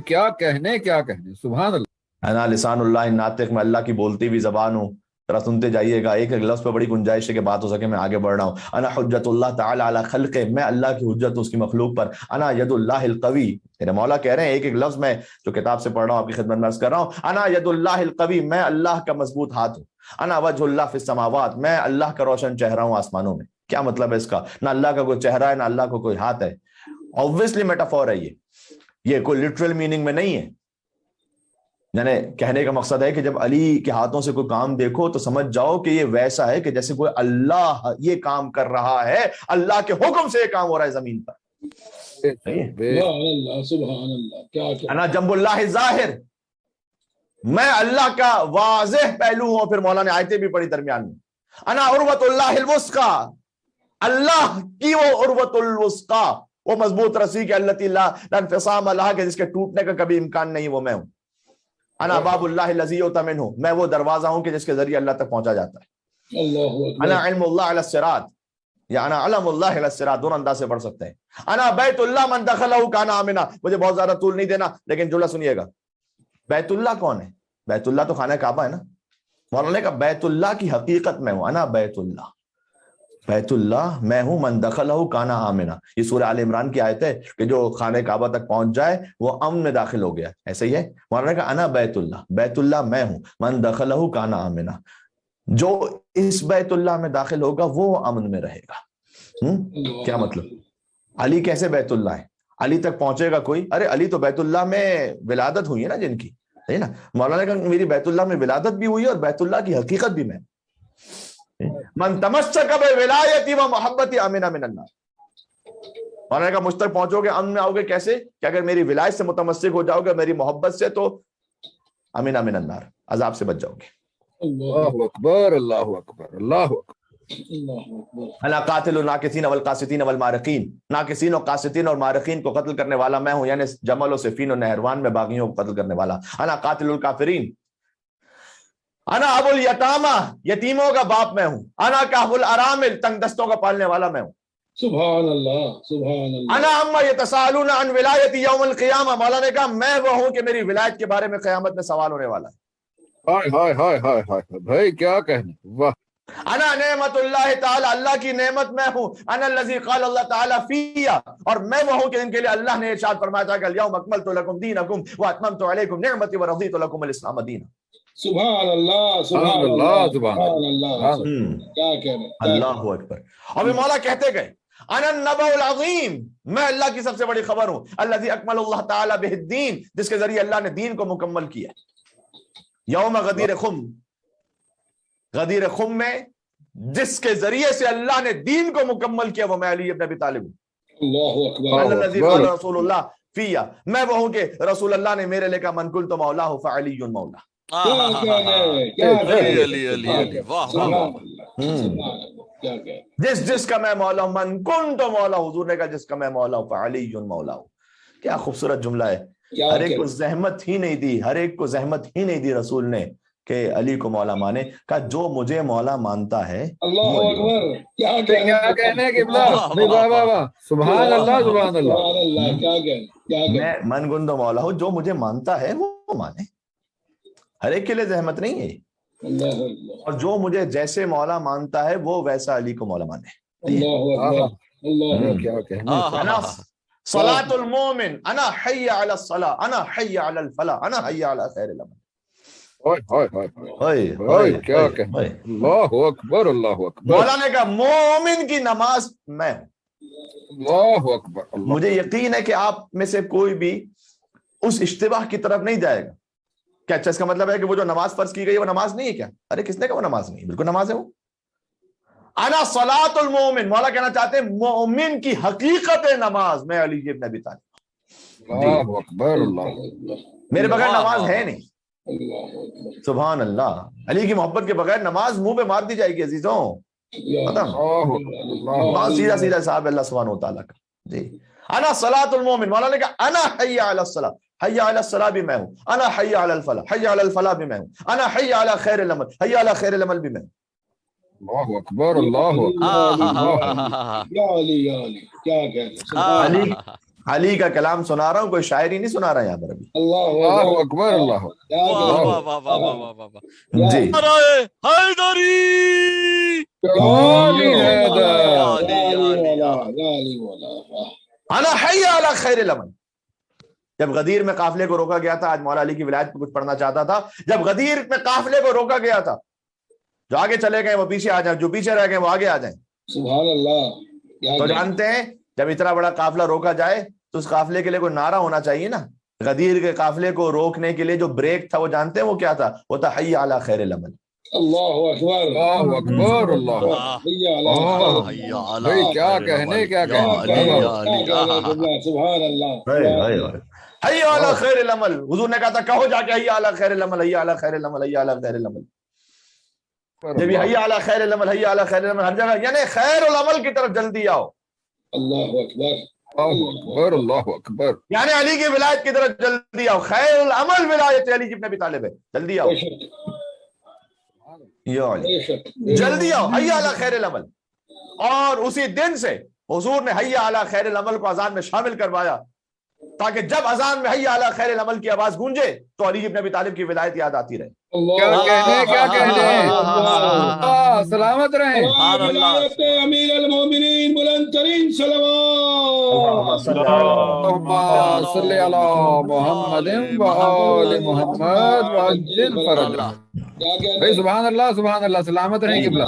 کیا کہنے کیا کہنے. سبحان اللہ. انا لسان اللہ الناطق. میں اللہ کی بولتی ہوئی زبان ہوں. ذرا سنتے جائیے گا, ایک ایک لفظ پہ بڑی گنجائش ہے کہ بات ہو سکے, میں آگے بڑھ رہا ہوں. انا حجت اللہ تعالی علی خلقہ. میں اللہ کی حجت اس کی مخلوق پر. انا ید اللہ القوی. میرے مولا کہہ رہے ہیں ایک ایک لفظ میں جو کتاب سے پڑھ رہا ہوں آپ کی خدمت میں عرض کر رہا ہوں. انا ید اللہ القوی. میں اللہ کا مضبوط ہاتھ ہوں. انا وجہ اللہ فی السماوات. میں اللہ کا روشن چہرہ ہوں آسمانوں میں. کیا مطلب ہے اس کا؟ نہ اللہ کا کوئی چہرہ ہے نہ اللہ کو کوئی ہاتھ ہے. obviously میٹافور ہے یہ کوئی لٹرل میننگ میں نہیں ہے. یعنی کہنے کا مقصد ہے کہ جب علی کے ہاتھوں سے کوئی کام دیکھو تو سمجھ جاؤ کہ یہ ویسا ہے کہ جیسے کوئی اللہ یہ کام کر رہا ہے, اللہ کے حکم سے یہ کام ہو رہا ہے زمین پر. انا جنب اللہ ظاہر. میں اللہ کا واضح پہلو ہوں. پھر مولا نے آیتیں بھی پڑھی درمیان میں. انا عروۃ اللہ الوثقی. اللہ کی وہ عروۃ الوثقی, وہ مضبوط رسی کہ التی لا انفصام لہا, کہ جس کے ٹوٹنے کا کبھی امکان نہیں, وہ میں ہوں. انا باب اللہ الذی یؤتمن. میں وہ دروازہ ہوں کہ جس کے ذریعے اللہ تک پہنچا جاتا ہے. انا علم اللہ علی الصراط یا انا علم اللہ علی الصراط, دونوں انداز سے پڑھ سکتے ہیں. انا بیت اللہ من دخلہ کان آمنا. مجھے بہت زیادہ طول نہیں دینا لیکن جملہ سنیے گا. بیت اللہ کون ہے؟ بیت اللہ تو خانہ کعبہ ہے نا. مولانا نے کہا بیت اللہ کی حقیقت میں ہوں. انا بیت اللہ. بیت اللہ میں ہوں. من دخلہ کان آمنا. یہ سورہ آل عمران کی آیت ہے کہ جو خانہ کعبہ تک پہنچ جائے وہ امن میں داخل ہو گیا. ایسے ہی ہے. مولانا نے کہا انا بیت اللہ. بیت اللہ میں ہوں. من دخلہ کان آمنا. جو اس بیت اللہ میں داخل ہوگا وہ امن میں رہے گا. کیا مطلب؟ علی کیسے بیت اللہ ہے؟ علی تک پہنچے گا کوئی؟ ارے علی تو بیت اللہ میں ولادت ہوئی ہے نا جن کی, ہے نا. مولانا نے کہا میری بیت اللہ میں ولادت بھی ہوئی ہے اور بیت اللہ کی حقیقت بھی میں. من تمسک بولایتی و محبتی امن من النار. مولانا نے کہا مجھ تک پہنچو گے امن میں آؤ گے کیسے؟ کہ اگر میری ولایت سے متمسک ہو جاؤ گے, میری محبت سے, تو امن من النار, عذاب سے بچ جاؤ گے. اللہ اکبر اللہ اکبر اللہ اکبر. انا قاتل الناکثین والقاسطین والمارقین. ناکثین و قاسطین اور مارقین کو قتل کرنے والا میں ہوں, یعنی جمل و صفین و نہروان میں باغیوں کو قتل کرنے والا. انا قاتل الکافرین. انا ابو الیتامہ. یتیموں کا باپ میں ہوں. انا کاف الارامل. تنگ دستوں کا پالنے والا میں ہوں. سبحان اللہ سبحان اللہ. انا اما یتساءلون عن ولایتی یوم القیامہ، مولا نے کہا میں وہ ہوں کہ میری ولایت کے بارے میں قیامت میں سوال ہونے والا ہے. ہائے ہائے ہائے ہائے ہائے بھائی کیا کہنے. واہ. انا نعمت اللہ تعالی، اللہ کی نعمت میں ہوں. انا الذی قال اللہ تعالی فیہ، اور میں وہ ہوں کہ ان کے لیے اللہ نے ارشاد فرمایا تھا کہ الیوم اکملت لکم دینکم واتممت علیکم نعمتی ورضیت لکم الاسلام دینا. سبحان اللہ سبحان اللہ سبحان اللہ. کیا کہنے. اللہ اکبر. اور مولا کہتے گئے انا النبأ العظیم، میں اللہ کی سب سے بڑی خبر ہوں. الذی اکمل اللہ تعالی بہ الدین، جس کے ذریعے اللہ نے دین کو مکمل کیا. یوم غدیر خم، غدیر خم میں جس کے ذریعے سے اللہ نے دین کو مکمل کیا وہ میں علی ابن ابی طالب ہوں. اللہ اکبر. انا الذی قال رسول اللہ فیہ، میں وہ ہوں کہ رسول اللہ نے میرے لئے کہا من کنت مولاہ فعلی مولا. کیا کہنے. کیا علی علی علی علی. واہ سبحان واہ. اللہ سبحان اللہ. کیا کہنے. جس کا میں مولا ہوں، من کنت مولا، حضور نے کہا جس کا میں مولا ہوں فعلی مولا ہوں. کیا خوبصورت جملہ ہے. ہر ایک کو زحمت ہی نہیں دی، ہر ایک کو زحمت ہی نہیں دی رسول نے کہ علی کو مولا مانے. کہا جو مجھے مولا مانتا ہے. اللہ اکبر. کیا کیا کہنے قبلہ. نہیں واہ واہ واہ. سبحان اللہ سبحان اللہ. سبحان اللہ. کیا کہنے. کیا کہنے. میں من کنت مولا ہوں، جو مجھے مانتا ہے وہ مانے. ہر ایک کے لیے زحمت نہیں ہے. اللہ اکبر. اور جو مجھے جیسے مولا مانتا ہے وہ ویسا علی کو مولا مانے. اللہ اکبر. اللہ اکبر. کیا کہنے. انا صلاۃ المومن، انا حی علی الصلاۃ، انا حی علی الفلاح، انا حی علی خیر العمل. ہائے ہائے ہائے اوئے ہائے کیا کہنے. اللہ اکبر اللہ اکبر. مولا نے کہا مومن کی نماز میں ہوں. اللہ اکبر. اللہ. مجھے یقین ہے کہ آپ میں سے کوئی بھی اس اشتباہ کی طرف نہیں جائے گا. کیا اچھا اس کا مطلب ہے کہ وہ جو نماز فرض کی گئی وہ نماز نہیں ہے کیا؟ ارے کس نے کہا وہ نماز نہیں ہے؟ بالکل نماز ہے وہ. انا صلاۃ المومن، مولا کہنا چاہتے ہیں مومن کی حقیقت نماز میں علی ابن ابی طالب. اللہ اکبر. اللہ. میرے بغیر نماز ہے نہیں. اللہ اکبر. سبحان اللہ. علی کی محبت کے بغیر نماز منہ پہ مار دی جائے گی عزیزوں. ختم. بہت سیدھا سیدھا صاحب اللہ سبحانہ و تعالیٰ کا. جی انا صلاۃ المومن، مولا نے کہا انا حی علی الصلاۃ، حی علی الصلاۃ بھی میں ہوں. انا حی علی الفلاح، حی علی الفلاح بھی میں ہوں. انا حی علی خیر العمل، حی علی خیر العمل بھی میں ہوں. اللہ اکبر. اللہ اکبر. یا علی یا علی. کیا کہنے. علی علی کا کلام سنا رہا ہوں، کوئی شاعری نہیں سنا رہا یہاں پر ابھی. اللہ اکبر. اللہ. واہ واہ واہ واہ واہ واہ. جی حیدری. علی حیدر. انا حی علی خیر العمل. جب غدیر میں قافلے کو روکا گیا تھا، آج مولا علی کی ولایت پہ کچھ پڑھنا چاہتا تھا. جب غدیر میں قافلے کو روکا گیا تھا، جو آگے چلے گئے وہ پیچھے آ جائیں، جو پیچھے رہ گئے وہ آگے آ جائیں. سبحان اللہ. تو جانتے ہیں جب اتنا بڑا قافلہ روکا جائے تو اس قافلے کے لیے کوئی نعرہ ہونا چاہیے نا. غدیر کے قافلے کو روکنے کے لیے جو بریک تھا وہ جانتے ہیں وہ کیا تھا؟ وہ تھا حی علی خیر العمل. اللہ اکبر. اللہ اکبر. اللہ. بھائی کیا کہنے. کیا کہنے. سبحان اللہ. حی علی خیر العمل. حضور نے کہا تھا کہو جا کے حی علی خیر العمل، حی علی خیر العمل، حی علی خیر العمل. جب یہ حی علی خیر العمل، حی علی خیر العمل ہر جگہ، یعنی خیر العمل کی طرف جلدی آؤ. اللہ اکبر. اللہ اکبر. اللہ اکبر. یعنی علی کی ولایت کی طرف جلدی آؤ. خیر العمل ولایت علی ابن ابی طالب ہے. جلدی آؤ. یا علی جلدی آؤ. حی علی خیر العمل. اور اسی دن سے حضور نے حی علی خیر العمل کو اذان میں شامل کروایا تاکہ جب اذان میں حی علی خیر العمل کی آواز گونجے تو علی ابن ابی طالب کی ولایت یاد آتی رہے. کیا کہنے. کیا کہنے. سلامت رہیں. ولایت امیر المومنین بلند ترین صلوات. اللہم صلی علی محمد و آل محمد وعجل فرجہ. بھائی سبحان اللہ سبحان اللہ. سلامت رہیں قبلہ.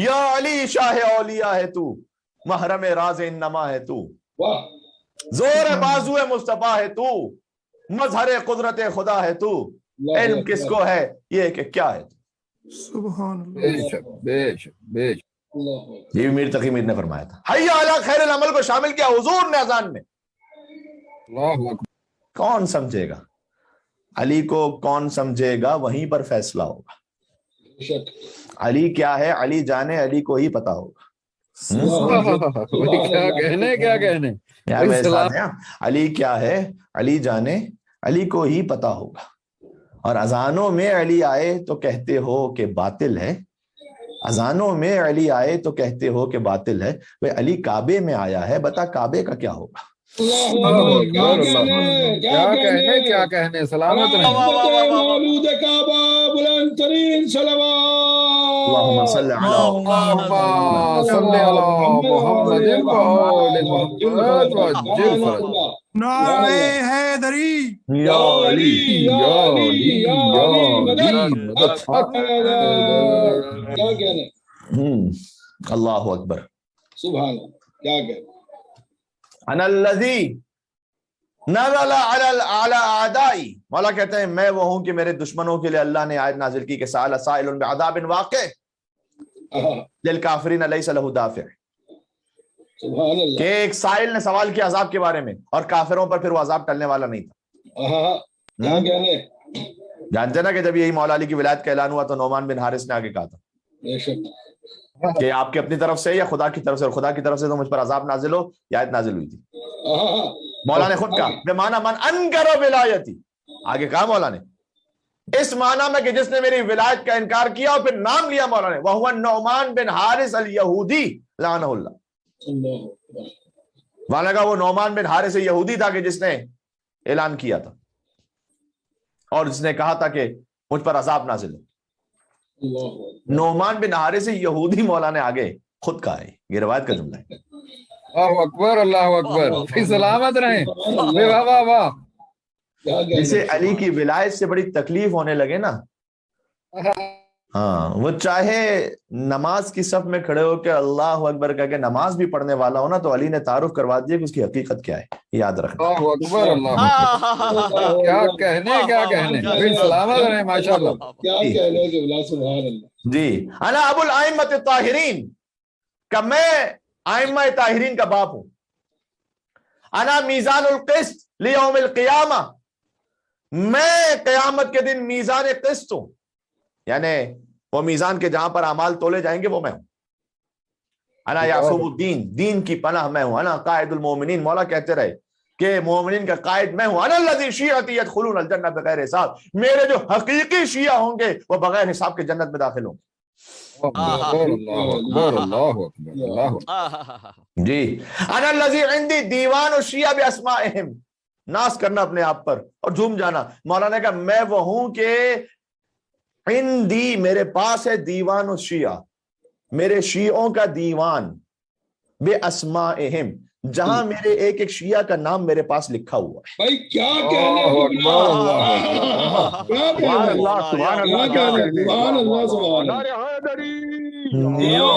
یا علی شاہ اولیاء ہے تو، محرم راز انما ہے تو، واہ. زور بازو مصطفیٰ ہے تو، مظہر قدرت خدا ہے تو، علم کس کو ہے یہ کہ کیا ہے. سبحان اللہ. بے شک بے شک بے شک. یہ بھی میر تقی میر نے فرمایا تھا. حی علی خیر العمل کو شامل کیا حضور نے اذان میں. اللہ اکبر. کون سمجھے گا علی کو؟ کون سمجھے گا وہیں پر فیصلہ ہوگا. علی کیا ہے علی جانے، علی کو ہی پتا ہوگا. کیا کہنے. کیا کہنے. علی کیا ہے علی جانے، علی کو ہی پتا ہوگا. اور اذانوں میں علی آئے تو کہتے ہو کہ باطل ہے، اذانوں میں علی آئے تو کہتے ہو کہ باطل ہے، بھائی علی کعبے میں آیا ہے، بتا کعبے کا کیا ہوگا؟ کیا کہنے سلامت رہیں۔ مولود کعبہ بلند ترین صلوات اللہم صلی اللہم صلی علی محمد وآل محمد وعجل فرج۔ نعرہ حیدری، یا علی یا علی یا علی مدد حق۔ کیا کہنے، اللہ اکبر۔ سبحان اللہ، کیا کہنے، انا الذی نزل علی اعدائی، مولا کہتے ہیں میں وہ ہوں کہ میرے دشمنوں کے لیے اللہ نے آیت نازل کی کہ سأل سائل بعذاب واقع للکافرین لیس لہ دافع، سبحان کہ اللہ، ایک سائل نے سوال کیا عذاب کے بارے میں اور کافروں پر پھر وہ عذاب ٹلنے والا نہیں تھا۔ کیا کہنے، جانتے نا کہ جب یہی مولا علی کی ولایت کا اعلان ہوا تو نعمان بن حارث نے آگے کہا تھا بے شک، کہ آپ کی اپنی طرف سے یا خدا کی طرف سے، اور خدا کی طرف سے تو مجھ پر عذاب نازل ہو، یہ آیت نازل ہوئی تھی۔ مولا نے خود کہا بمعنی من انکر ولایتی، آگے کہا مولا نے اس معنی میں کہ جس نے میری ولایت کا انکار کیا، اور پھر نام لیا مولا نے، وہو نعمان بن حارث الیہودی لعنہ اللہ، مولا کا وہ نعمان بن حارث یہودی تھا کہ جس نے اعلان کیا تھا اور جس نے کہا تھا کہ مجھ پر عذاب نازل ہو۔ نعمان بن حارث یہودی مولا نے آگے خود کہا ہے، یہ روایت کا جملہ ہے۔ اللہ اکبر اللہ اکبر، پھر سلامت رہیں۔ واہ واہ واہ، جسے علی کی ولایت سے بڑی تکلیف ہونے لگے نا، ہاں وہ چاہے نماز کی صف میں کھڑے ہو کے اللہ اکبر کہہ کے نماز بھی پڑھنے والا ہو نا، تو علی نے تعارف کروا دیا کہ اس کی حقیقت کیا ہے، یاد رکھنا۔ اللہ اکبر اللہ اکبر، کیا کہنے کیا کہنے، پھر سلامت رہیں ماشاءاللہ۔ کیا کہنے کہ بلا، سبحان اللہ، جی انا ابو الائمۃ الطاہرین، کہ میں ائمہ طاہرین کا باپ ہوں۔ انا میزان القسط لیوم القیامہ، میں قیامت کے دن میزان قسط ہوں، یعنی وہ میزان کے جہاں پر اعمال تولے جائیں گے وہ میں ہوں۔ انا یعقوب الدین، دین کی پناہ میں ہوں۔ انا قائد المومنین، مولا کہتے رہے کہ مومنین کا قائد میں ہوں۔ انا الذی شیعتی یدخلون الجنہ بغیر حساب، میرے جو حقیقی شیعہ ہوں گے وہ بغیر حساب کے جنت میں داخل ہوں گے۔ اللہ اکبر اللہ اکبر اللہ۔ جی انا الذی عندی دیوان الشیعہ باسمائہم، ناز کرنا اپنے آپ پر اور جھوم جانا۔ مولانا کہا میں وہ ہوں کہ عندی، میرے پاس ہے دیوان الشیعہ، میرے شیعوں کا دیوان، بے اسمائہم، جہاں میرے ایک ایک شیعہ کا نام میرے پاس لکھا ہوا ہے۔ بھائی کیا کہنے کہ بلا، کیا کہنے، سبحان اللہ، کیا کہنے، سبحان اللہ، سبحان اللہ، یا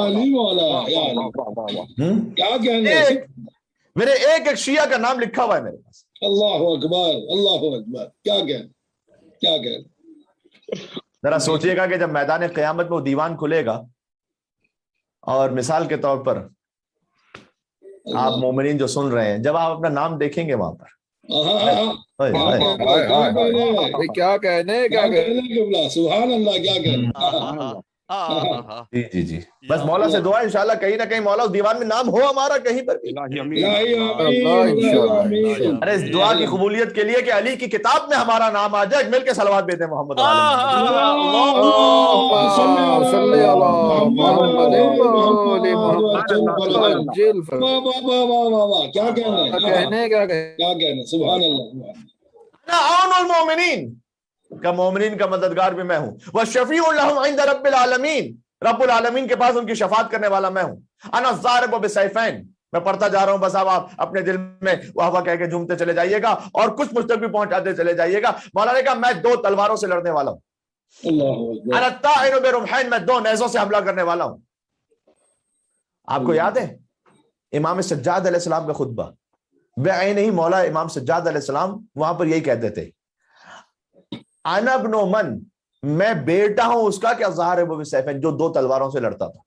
علی مولا، یا علی، کیا کہنے، میرے ایک ایک شیعہ کا نام لکھا ہوا ہے میرے پاس۔ اللہ اکبر اللہ اکبر، کیا کہنے، کیا کہنے، ذرا سوچئے گا کہ جب میدان قیامت میں وہ دیوان کھلے گا اور مثال کے طور پر آپ مومنین جو سن رہے ہیں، جب آپ اپنا نام دیکھیں گے وہاں پر، کیا کہنے کیا کہنے، سبحان اللہ، کیا کہنے، جی جی جی، بس مولا سے دعا انشاءاللہ کہیں نہ کہیں مولا اس دیوان میں نام ہو ہمارا کہیں پر بھی۔ ارے اس دعا کی قبولیت کے لیے کہ علی کی کتاب میں ہمارا نام آ جائے، مل کے صلوات بیتے محمد صلی اللہ محمد کیا کہنے، کیا کیا کہنے، سبحان اللہ، عون المومنین، کہ مومنین کا مددگار بھی میں ہوں، وشفیع لہم عند رب العالمین، رب العالمین کے پاس ان کی شفاعت کرنے والا میں ہوں۔ انا الضارب بسیفین، میں پڑھتا جا رہا ہوں، بس اب آپ اپنے دل میں واہ واہ کہہ کے جھومتے چلے جائیے گا اور کچھ مجھ تک بھی پہنچاتے چلے جائیے گا۔ مولا نے کہا میں دو تلواروں سے لڑنے والا ہوں۔ انا الطائر برمحین، میں دو نیزوں سے حملہ کرنے والا ہوں۔ آپ کو یاد ہے امام سجاد علیہ السلام کا خطبہ، بعین ہی مولا امام سجاد علیہ السلام وہاں پر یہی کہتے تھے، انا ابن من، میں بیٹا ہوں اس کا کہ ضارب بسیفین، جو دو تلواروں سے لڑتا تھا،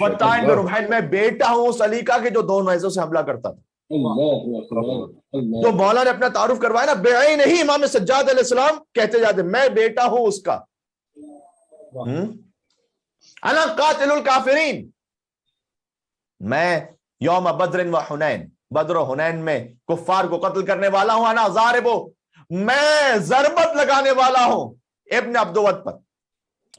والطائر برمحین، میں بیٹا ہوں اس علی کا کہ جو دو نیزوں سے حملہ کرتا تھا۔ تو مولا نے اپنا تعارف کروایا نا، بعین ہی امام سجاد علیہ السلام کہتے جاتے میں بیٹا ہوں اس کا۔ انا قاتل الکافرین، میں یوم بدر و حنین، بدر و حنین میں کفار کو قتل کرنے والا ہوں۔ انا ضارب، میں ضربت لگانے والا ہوں ابن عبدود پر،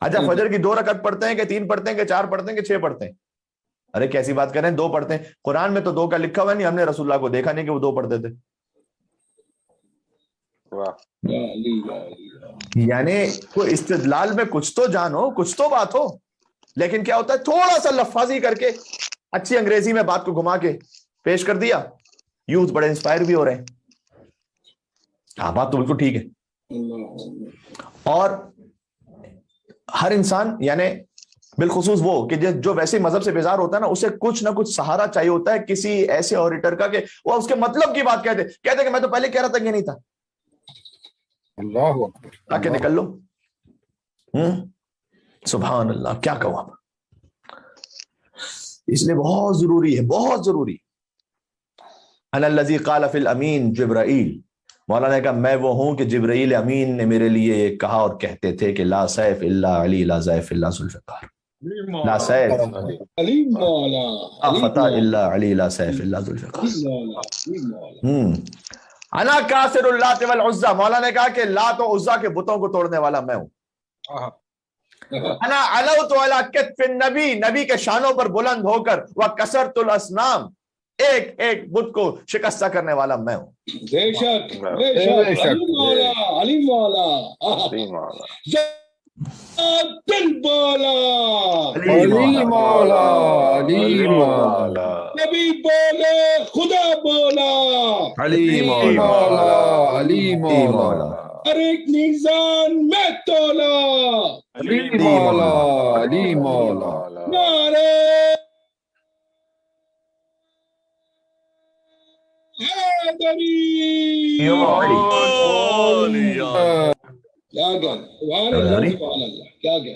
اچھا فجر کی 2 رکعت پڑھتے ہیں کہ 3 پڑھتے ہیں کہ 4 پڑھتے ہیں کہ 6 پڑھتے ہیں؟ ارے کیسی بات کر رہے ہیں، 2 پڑھتے ہیں. قرآن میں تو 2 کا لکھا ہوا نہیں، ہم نے رسول اللہ کو دیکھا نہیں کہ وہ 2 پڑھتے تھے. یعنی کوئی استدلال میں کچھ تو جانو، کچھ تو بات ہو. لیکن کیا ہوتا ہے، تھوڑا سا لفاظی کر کے اچھی انگریزی میں بات کو گھما کے پیش کر دیا. یوتھ بڑے انسپائر بھی ہو رہے ہیں. ہاں بات تو بالکل ٹھیک ہے. اور ہر انسان یعنی بالخصوص وہ کہ جو ویسے مذہب سے بیزار ہوتا ہے نا، اسے کچھ نہ کچھ سہارا چاہیے ہوتا ہے کسی ایسے اوریٹر کا کہ وہ اس کے مطلب کی بات کہتے کہ میں تو پہلے کہہ رہا تھا کہ نہیں تھا. اللہ اکبر، تاکہ نکل لو. سبحان اللہ، کیا کہوں اب. اس لیے بہت ضروری ہے، بہت ضروری. انا الذی قال فی الامین جبرائیل، مولانا نے کہا میں وہ ہوں کہ جبرائیل امین نے میرے لیے یہ کہا اور کہتے تھے کہ لا سیف الا علی، لا سیف الا ذوالفقار، لا سیف لا فتح الا علی، لا سیف الا ذوالفقار. انا کاسر اللات والعزى، مولانا نے کہا کہ لات و عزا کے بتوں کو توڑنے والا میں ہوں. انا علوت علی کتف النبی، نبی کے شانوں پر بلند ہو کر وکسرت الاصنام، ایک ایک بت کو شکستہ کرنے والا میں ہوں. بے شک بے شک، علی مولا، علی مولا، دل بولا، علی مولا، علی مولا، نبی بولے خدا بولا، علی مولا، علی مولا، ہر ایک میزان میں تولا، علی مولا، علی مولا. نعرے حیدری. کیا کہ سبحان اللہ، سبحان اللہ، کیا کہ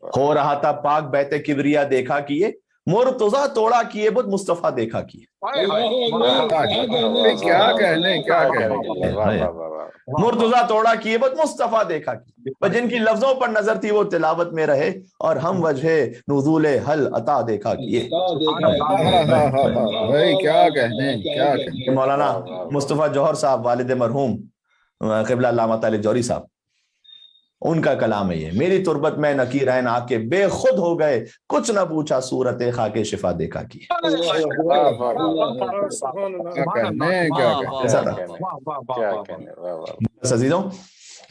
ہو رہا تھا پاک بیت کبریا دیکھا کیے، مرتضیٰ توڑا کیے بت مصطفیٰ دیکھا کیے. کیا کہنے، کیا کہنے. مرتضیٰ توڑا کیے بت مصطفیٰ دیکھا کیے، پر جن کی لفظوں پر نظر تھی وہ تلاوت میں رہے، اور ہم وجہ نزول حل عطا دیکھا کیے. بھائی کیا کہنے، کیا کہنے. مولانا مصطفیٰ جوہر صاحب، والد مرحوم قبلہ علامہ طالب جوہری صاحب، ان کا کلام ہے یہ. میری تربت میں نکیرین آ کے بے خود ہو گئے، کچھ نہ پوچھا صورت خاک شفا دیکھا کی. عزیزوں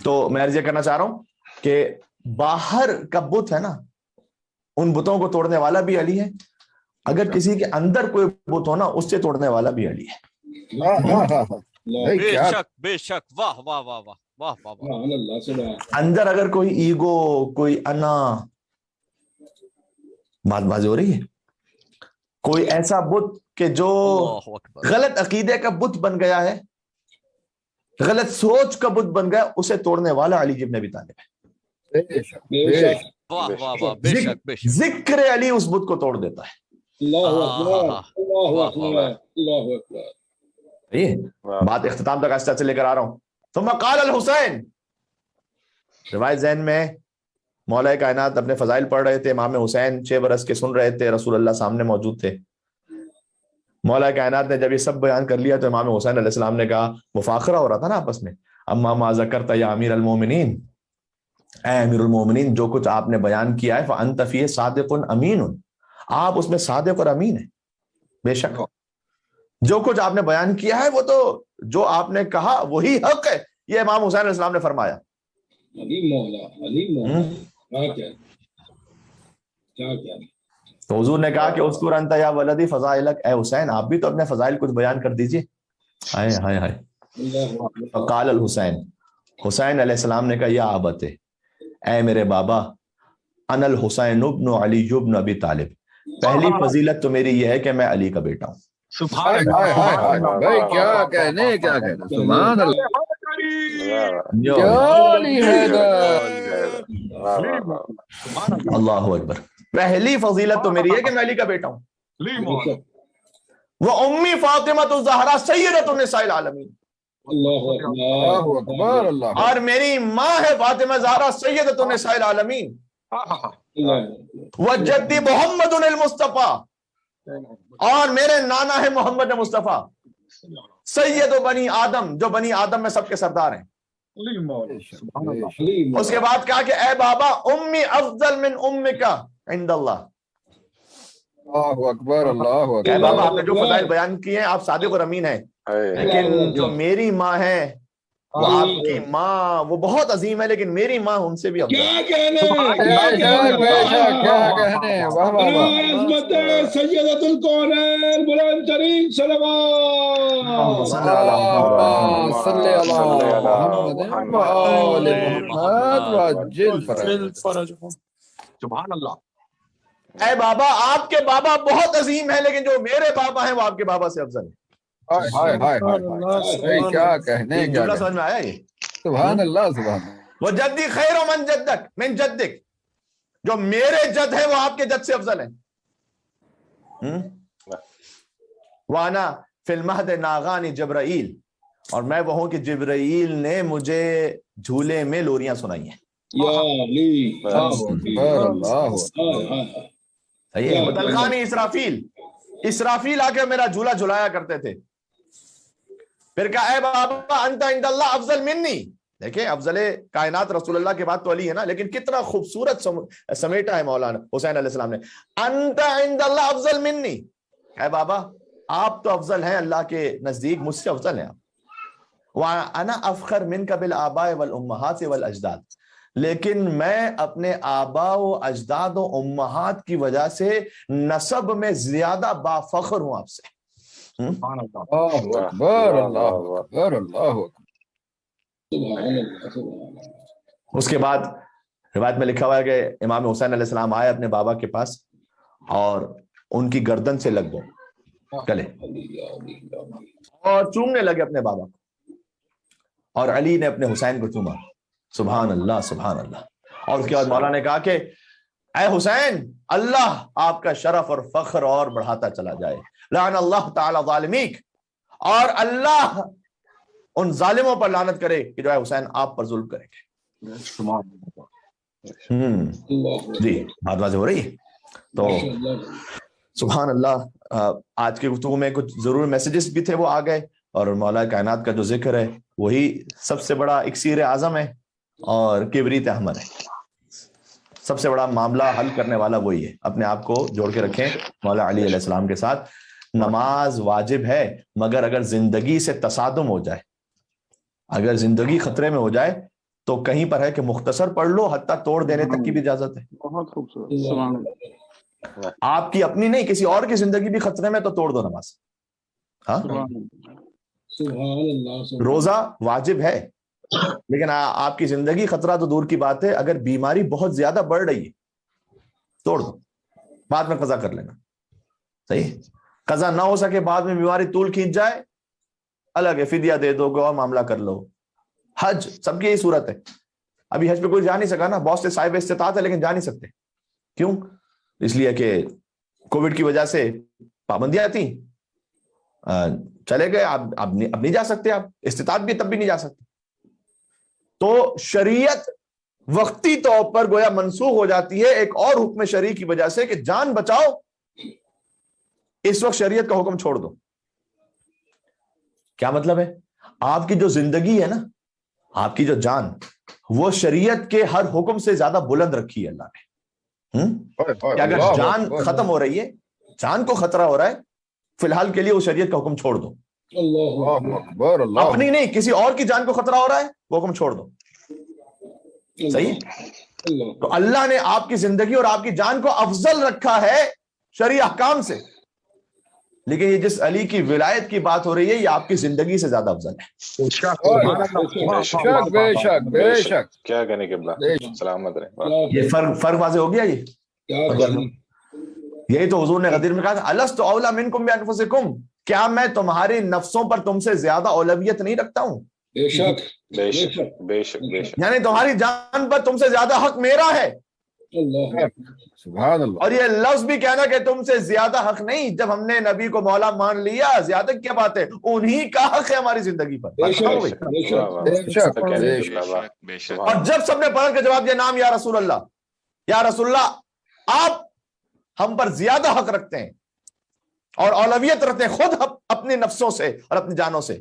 تو میں عرض یہ کرنا چاہ رہا ہوں کہ باہر کا بت ہے نا، ان بتوں کو توڑنے والا بھی علی ہے. اگر کسی کے اندر کوئی بت ہو نا، اس سے توڑنے والا بھی علی ہے. بے شک بے شک، واہ واہ واہ واہ واہ واہ. اندر اگر کوئی ایگو، کوئی انا، بات بازی ہو رہی ہے، کوئی ایسا بت کہ جو غلط عقیدے کا بت بن گیا ہے، غلط سوچ کا بت بن گیا، اسے توڑنے والا علی ابن ابی طالب ہے. واہ واہ واہ، بے شک بے شک. ذکر علی اس بت کو توڑ دیتا ہے. بات اختتام تک آہستہ سے لے کر آ رہا ہوں. ثم قال الحسین، روایت ذہن میں مولا کائنات اپنے فضائل پڑھ رہے تھے، امام حسین 6 برس کے سن رہے تھے، رسول اللہ سامنے موجود تھے. مولا کائنات نے جب یہ سب بیان کر لیا تو امام حسین علیہ السلام نے کہا، مفاخرہ ہو رہا تھا نا آپس میں، اما ما ذکرت یا امیر المومنین، اے امیر المومنین جو کچھ آپ نے بیان کیا ہے، فانت فیہ صادق امین، آپ اس میں صادق اور امین ہیں. بے شک جو کچھ آپ نے بیان کیا ہے وہ تو جو آپ نے کہا وہی حق ہے، یہ امام حسین علیہ السلام نے فرمایا. تو حضور نے کہا کہ اذکر انت یا ولدی فضائلک، اے حسین آپ بھی تو اپنے فضائل کچھ بیان کر دیجئے. ہائے ہائے ہائے. فقال الحسین، حسین علیہ السلام نے کہا یا ابت، اے میرے بابا، انا الحسین ابن علی ابن ابی طالب، پہلی فضیلت تو میری یہ ہے کہ میں علی کا بیٹا ہوں. بھائی کیا کہنے، کیا کہنے. سبحان اللہ، اللہ اکبر. پہلی فضیلت تو میری ہے کہ میں علی کا بیٹا ہوں. وہ امی فاطمہ الزہرا سیدۃ النساء العالمین، اور میری ماں ہے فاطمہ زہرا سیدۃ النساء العالمین. وجدی محمد المصطفیٰ، اور میرے نانا ہے محمد مصطفیٰ. سید و بنی آدم، جو بنی آدم میں سب کے سردار ہیں. سبحان اللہ اس کے بعد کہا کہ اے بابا امی افضل من امکا عند اللہ. اللہ اکبر اللہ اے اکبر. بابا آپ نے جو فضائل بیان کیے ہیں آپ صادق اور امین ہیں، لیکن جو میری ماں ہے وہ آپ کی ماں وہ بہت عظیم ہے، لیکن میری ماں ان سے بھی افضل کیا ہے. کہنے بے شک بے شک کیا کہنے. واہ واہ واہ. عظمت سیدۃ الکونین بلند ترین صلوات. اللهم صل على محمد وآل محمد وعجل فرجهم. سبحان اللہ. اے بابا آپ کے بابا بہت عظیم ہیں، لیکن جو میرے بابا ہیں وہ آپ کے بابا سے افضل ہیں. ہائے ہائے ہائے ہائے. کیا کہنے یہ کیا جملہ کہنے. سمجھ میں آیا یہ؟ سبحان اللہ سبحان اللہ. وہ جدی خیر من جدک من جدک، جو میرے جد ہے وہ آپ کے جد سے افضل ہے. وانا فی المہد ناغانی جبرائیل، اور میں وہ ہوں کہ جبرائیل نے مجھے جھولے میں لوریاں سنائی ہیں. یا علی اللہ اکبر اللہ اکبر. صحیح ہے. مدلخانی اسرافیل، اسرافیل آ کے میرا جھولا جھلایا کرتے تھے. پھر کہا اے بابا انت عند اللہ افضل منی. دیکھیں افضل کائنات رسول اللہ کے بعد تو علی ہے نا، لیکن کتنا خوبصورت سمیٹا ہے مولانا حسین علیہ السلام نے. انت عند اللہ افضل منی. اے بابا آپ تو افضل ہیں اللہ کے نزدیک، مجھ سے افضل ہیں آپ. وانا افخر منک بالآباء والامہات والاجداد، لیکن میں اپنے آبا و اجداد و امہات کی وجہ سے نسب میں زیادہ بافخر ہوں آپ سے. سبحان اللہ. اللہ اکبر اللہ اکبر اللہ اکبر. اس کے بعد روایت میں لکھا ہوا ہے کہ امام حسین علیہ السلام آئے اپنے بابا کے پاس اور ان کی گردن سے لگ گئے گلے اور چومنے لگے اپنے بابا کو، اور علی نے اپنے حسین کو چوما. سبحان اللہ سبحان اللہ. اور اس کے بعد مولا نے کہا کہ اے حسین اللہ آپ کا شرف اور فخر اور بڑھاتا چلا جائے. لعن اللہ تعالی ظالمیک، اور اللہ ان ظالموں پر لعنت کرے کہ جو ہے حسین آپ پر ظلم کریں گے. جی بات واضح ہو رہی ہے. تو سبحان اللہ آج کی گفتگو میں کچھ ضرور میسیجز بھی تھے وہ آ گئے، اور مولا کائنات کا جو ذکر ہے وہی سب سے بڑا اکسیر اعظم ہے اور کبریت احمر ہے. سب سے بڑا معاملہ حل کرنے والا وہی ہے. اپنے آپ کو جوڑ کے رکھیں مولا علی علیہ السلام کے ساتھ. نماز واجب ہے، مگر اگر زندگی سے تصادم ہو جائے، اگر زندگی خطرے میں ہو جائے تو کہیں پر ہے کہ مختصر پڑھ لو، حتیٰ توڑ دینے تک کی بھی اجازت ہے. بہت خوبصورت. آپ کی اپنی نہیں، کسی اور کی زندگی بھی خطرے میں تو توڑ دو نماز. ہاں روزہ واجب ہے، لیکن آپ کی زندگی خطرہ تو دور کی بات ہے، اگر بیماری بہت زیادہ بڑھ رہی ہے توڑ دو، بعد میں قضا کر لینا. صحیح. قضا نہ ہو سکے بعد میں بیماری طول کھینچ جائے الگ ہے، فدیہ دے دو، گواہ معاملہ کر لو. حج سب کی یہی صورت ہے. ابھی حج پہ کوئی جا نہیں سکا نا، بہت سے صاحب استطاعت ہے لیکن جا نہیں سکتے. کیوں؟ اس لیے کہ کووڈ کی وجہ سے پابندیاں تھیں، چلے گئے. اب نہیں جا سکتے، آپ استطاعت بھی تب بھی نہیں جا سکتے. تو شریعت وقتی طور پر گویا منسوخ ہو جاتی ہے ایک اور حکم شرعی کی وجہ سے کہ جان بچاؤ، اس وقت شریعت کا حکم چھوڑ دو. کیا مطلب ہے؟ آپ کی جو زندگی ہے نا، آپ کی جو جان، وہ شریعت کے ہر حکم سے زیادہ بلند رکھی ہے اللہ نے. کہ اگر جان ختم ہو رہی ہے، جان کو خطرہ ہو رہا ہے، فی الحال کے لیے وہ شریعت کا حکم چھوڑ دو. اللہ اکبر اللہ. اپنی نہیں، کسی اور کی جان کو خطرہ ہو رہا ہے وہ حکم چھوڑ دو. صحیح. تو اللہ نے آپ کی زندگی اور آپ کی جان کو افضل رکھا ہے شرعی احکام سے، لیکن یہ جس علی کی ولایت کی بات ہو رہی ہے یہ آپ کی زندگی سے زیادہ افضل ہے. بے شک بے شک. کیا کہنے کے بعد سلامت رہے. یہ فرق واضح ہو گیا. یہ یہی تو حضور نے غدیر میں کہا تھا الست اولا منکم بانفسکم، کیا میں تمہاری نفسوں پر تم سے زیادہ اولویت نہیں رکھتا ہوں؟ بے شک بے شک بے شک بے شک. یعنی تمہاری جان پر تم سے زیادہ حق میرا ہے. سبحان اللہ. اور یہ لفظ بھی کہنا کہ تم سے زیادہ حق نہیں، جب ہم نے نبی کو مولا مان لیا زیادہ کیا بات ہے، انہی کا حق ہے ہماری زندگی پر. اور جب سب نے پڑھ کے جواب دیا نام یا رسول اللہ، یا رسول اللہ آپ ہم پر زیادہ حق رکھتے ہیں اور اولویت رکھتے ہیں خود اپنی نفسوں سے اور اپنی جانوں سے.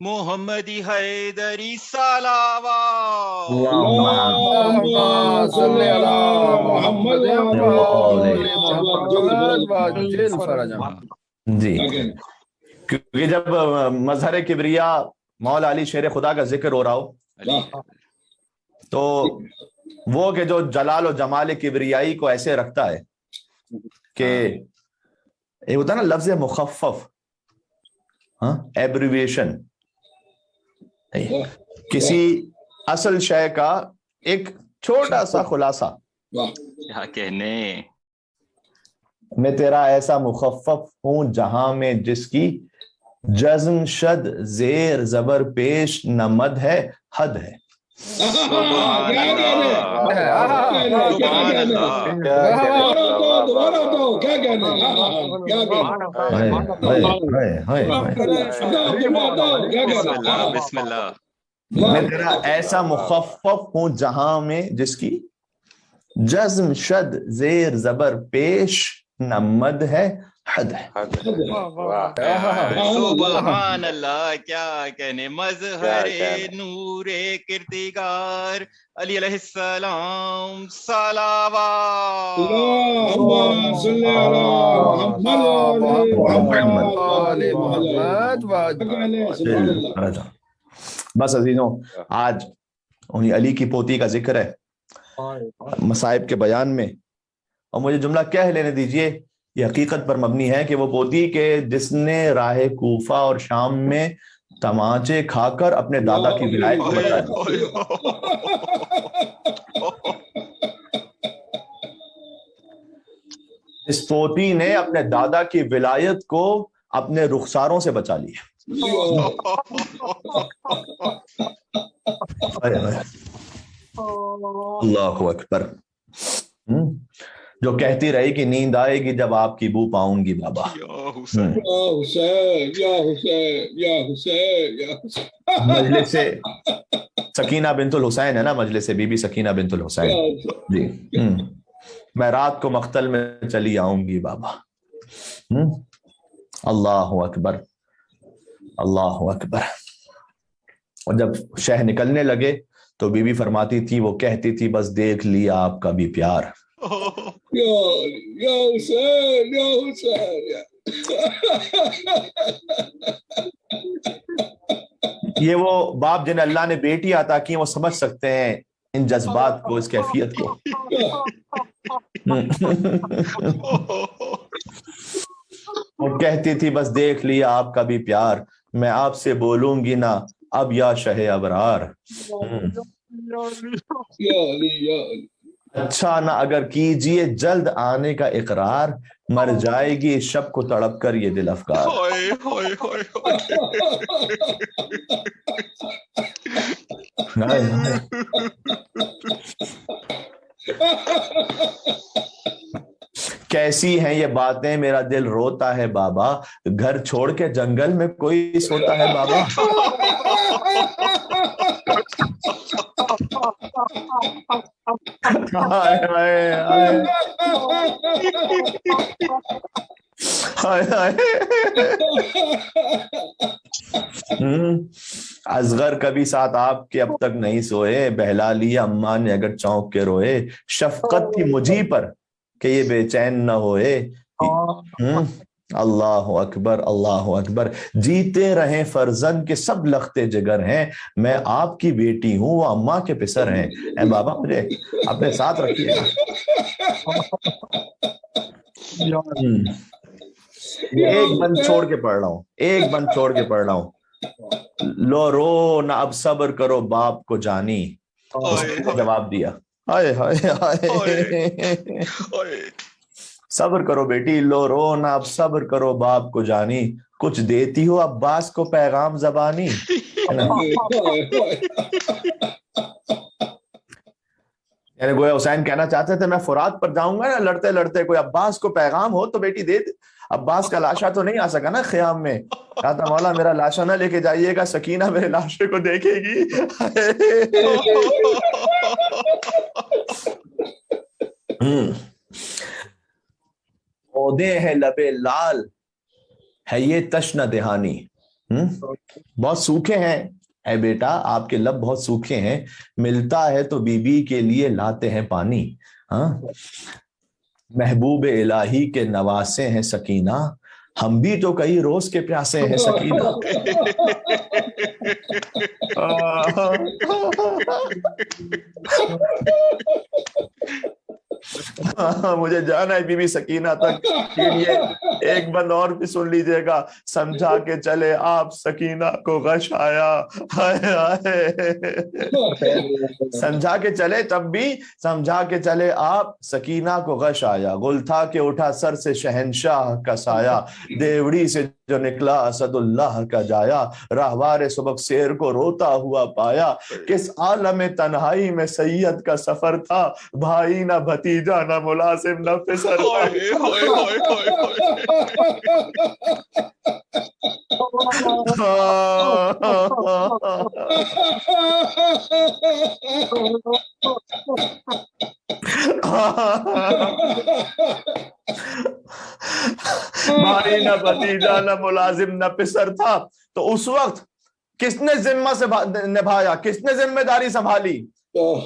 محمدی حیدری صلوات. اللهم صل على محمد وآل محمد وعجل فرجهم. جی، کیونکہ جب مظہر کبریا مولا علی شیر خدا کا ذکر ہو رہا ہو تو وہ کہ جو جلال و جمال کبریائی کو ایسے رکھتا ہے کہ یہ ہوتا ہے نا لفظ مخفف، ایبریویشن، کسی اصل شے کا ایک چھوٹا سا خلاصہ. کیا کہنے. میں تیرا ایسا مخفف ہوں جہاں میں جس کی جزم شد زیر زبر پیش نہ مد ہے حد ہے. بسم اللہ. میں تیرا ایسا مخفف ہوں جہاں میں جس کی جزم شد زیر زبر پیش نہ مد ہے حد ہے. سبحان اللہ. کیا کہنے. مظہر نور کردگار علی علیہ السلام صلوات. اللهم صل على محمد وآل محمد وعجل. بس عزیزوں، آج انہی علی کی پوتی کا ذکر ہے مصائب کے بیان میں، اور مجھے جملہ کہہ لینے دیجئے، یہ حقیقت پر مبنی ہے کہ وہ پوتی کے جس نے راہ کوفہ اور شام میں تماچے کھا کر اپنے دادا کی ولایت کو بچا لی. اس پوتی نے اپنے دادا کی ولایت کو اپنے رخساروں سے بچا لی. اللہ اکبر. جو کہتی رہی کہ نیند آئے گی جب آپ کی بو پاؤں گی بابا. مجلس سکینہ بنت الحسین ہے نا، مجلس بی بی سکینہ بنت الحسین. جی، میں رات کو مقتل میں چلی آؤں گی بابا. اللہ اکبر، اللہ اکبر. اور جب شہ نکلنے لگے تو بی بی فرماتی تھی، وہ کہتی تھی بس دیکھ لیا آپ کا بھی پیار. یا حسین، یا حسین. یہ وہ باپ جنہیں اللہ نے بیٹی عطا کی، وہ سمجھ سکتے ہیں ان جذبات کو، اس کیفیت کو. وہ کہتی تھی بس دیکھ لیا آپ کا بھی پیار، میں آپ سے بولوں گی نا اب یا شہ ابرار. اچھا نہ اگر کیجئے جلد آنے کا اقرار، مر جائے گی اس شب کو تڑپ کر یہ دل افکار. کیسی ہیں یہ باتیں میرا دل روتا ہے بابا، گھر چھوڑ کے جنگل میں کوئی سوتا ہے بابا. اصغر کبھی ساتھ آپ کے اب تک نہیں سوئے، بہلا لیا اماں نے اگر چونک کے روئے، شفقت تھی مجھی پر کہ یہ بے چین نہ ہوئے. اللہ اکبر، اللہ اکبر. جیتے رہیں فرزند کے سب لختے جگر ہیں، میں آپ کی بیٹی ہوں وہ اماں کے پسر ہیں. اے بابا مجھے اپنے ساتھ رکھیے گا. ایک بند چھوڑ کے پڑھ رہا ہوں، ایک بند چھوڑ کے پڑھ رہا ہوں. لو رو نہ اب صبر کرو باپ کو جانی، اس نے جواب دیا ہائے ہائے ہائے. صبر کرو بیٹی، لو رو نہ اب صبر کرو باپ کو جانی، کچھ دیتی ہو عباس کو پیغام زبانی. یعنی گویا حسین کہنا چاہتے تھے میں فرات پر جاؤں گا نا لڑتے لڑتے، کوئی عباس کو پیغام ہو تو بیٹی دے. عباس کا لاشا تو نہیں آ سکا نا خیام میں، کہا تھا مولا میرا لاشا نہ لے کے جائیے گا، سکینہ میرے لاشے کو دیکھے گی. عہدے ہیں لبے لال ہے یہ تشنہ دہانی، بہت سوکھے ہیں اے بیٹا، آپ کے لب بہت سوکھے ہیں، ملتا ہے تو بیوی کے لیے لاتے ہیں پانی. ہاں، محبوب الہی کے نواسے ہیں سکینہ، ہم بھی تو کئی روز کے پیاسے ہیں سکینہ. مجھے جانا ہے بی بی سکینہ تک، لیکن یہ ایک بند اور بھی سن لیجئے گا. سمجھا کے چلے آپ سکینہ کو غش آیا، ہائے ہائے. سمجھا کے چلے تب بھی، سمجھا کے چلے آپ سکینہ کو غش آیا. گل تھا کہ اٹھا سر سے شہنشاہ کا سایہ، دیوڑی سے جو نکلا اسد اللہ کا جایا. راہوار سبق سیر کو روتا ہوا پایا، کس عالم تنہائی میں سید کا سفر تھا. بھائی نہ بھتیجا نہ ملازم نہ پسر بھائی نہ بھتیجا نہ ملازم نہ پسر تھا. تو اس وقت کس نے ذمہ سے نبھایا، کس نے ذمہ داری سنبھالی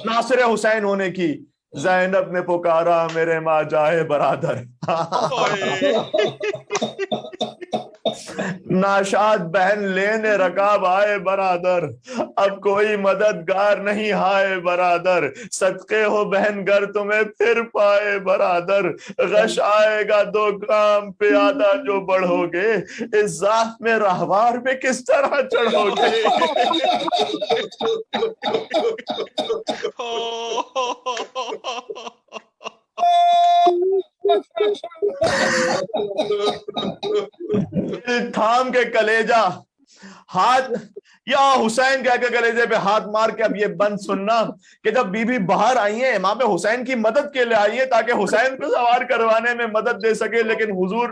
ناصر حسین ہونے کی؟ زینب نے پکارا میرے ماں جائے برادر. ناشاد بہن لینے رکاب آئے برادر، اب کوئی مددگار نہیں ہائے برادر. صدقے ہو بہن گر تمہیں پھر پائے برادر، غش آئے گا 2 گام پیادہ جو بڑھو گے، اس ذات میں راہوار میں کس طرح چڑھو گے. تھام کے کلیجہ ہاتھ یا حسین کہہ کے کلیجے پہ ہاتھ مار کے. اب یہ بند سننا کہ جب بی بی باہر آئی ہیں امام حسین کی مدد کے لیے آئی ہے تاکہ حسین کو سوار کروانے میں مدد دے سکے، لیکن حضور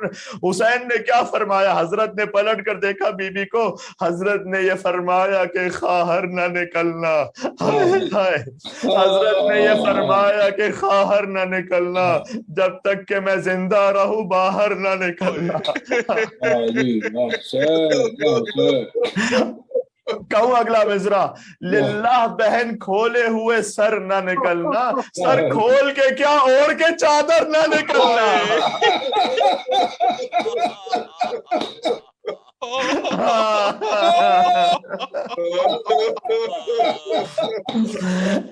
حسین نے کیا فرمایا؟ حضرت نے پلٹ کر دیکھا بی بی کو، حضرت نے یہ فرمایا کہ خواہر نہ نکلنا. حضرت نے یہ فرمایا کہ خواہر نہ نکلنا، جب تک کہ میں زندہ رہوں باہر نہ نکلنا. کہوں اگلا مصرع، للہ بہن کھولے ہوئے سر نہ نکلنا، سر کھول کے کیا اوڑھ کے چادر نہ نکلنا.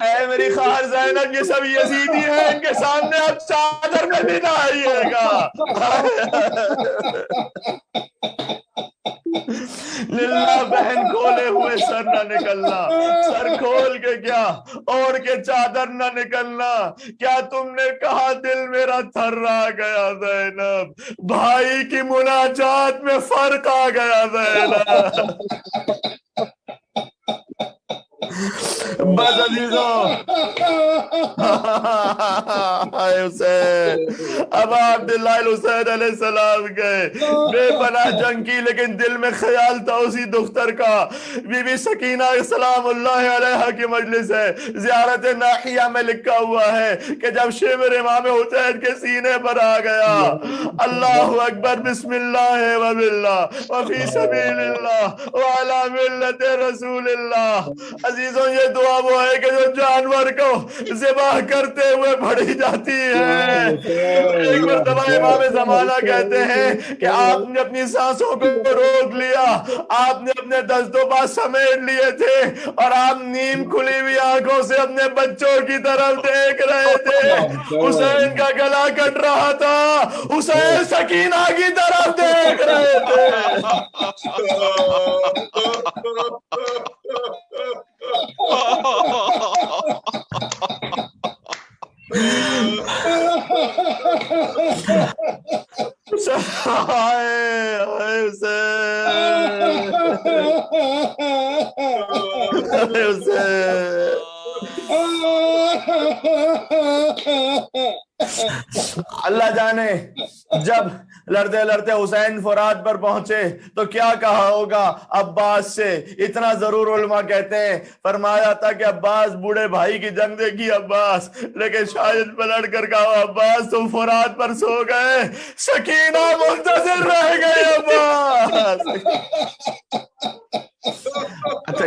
اے میری خواہر زینب، یہ سب یزیدی ہیں، ان کے سامنے اب چادر میں بھی نہ آئیے گا. للہ بہن کھولے ہوئے سر نہ نکلنا، سر کھول کے کیا اوڑھ کے چادر نہ نکلنا. کیا تم نے کہا دل میرا تھرا گیا زینب، بھائی کی مناجات میں فرق آ گیا زینب. بس عزیزوں، حسین ابا عبداللہ الحسین علیہ السلام گئے، بے پناہ جنگ کی، لیکن دل میں خیال تھا اسی دختر کا. بی بی سکینہ سلام اللہ علیہ کی مجلس ہے، زیارت ناحیہ میں لکھا ہوا ہے کہ جب شمر امام حسین کے سینے پر آ گیا، اللہ اکبر بسم اللہ وباللہ وفی سبیل اللہ وعلی ملت رسول اللہ. عزیزوں، یہ دعا وہ ہے کہ جو جانور کو ذبح کرتے ہوئے پڑھی جاتی ہے. ایک مرتبہ امام زمانہ کہتے ہیں کہ آپ نے اپنی سانسوں کو روک لیا، آپ نے اپنے دست و پا سمیٹ لیے تھے اور آپ نیم کھلی ہوئی آنکھوں سے اپنے بچوں کی طرف دیکھ رہے تھے. حسین کا گلا کٹ رہا تھا، حسین سکینہ کی طرف دیکھ رہے تھے. اللہ جانے جب لڑتے لڑتے حسین فرات پر پہنچے تو کیا کہا ہوگا عباس سے. اتنا ضرور علماء کہتے ہیں، فرمایا تھا کہ عباس بوڑھے بھائی کی جنگ دیکھی عباس، لیکن شاید پلٹ کر کہا عباس تم فرات پر سو گئے، سکینہ منتظر رہ گئے عباس.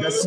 10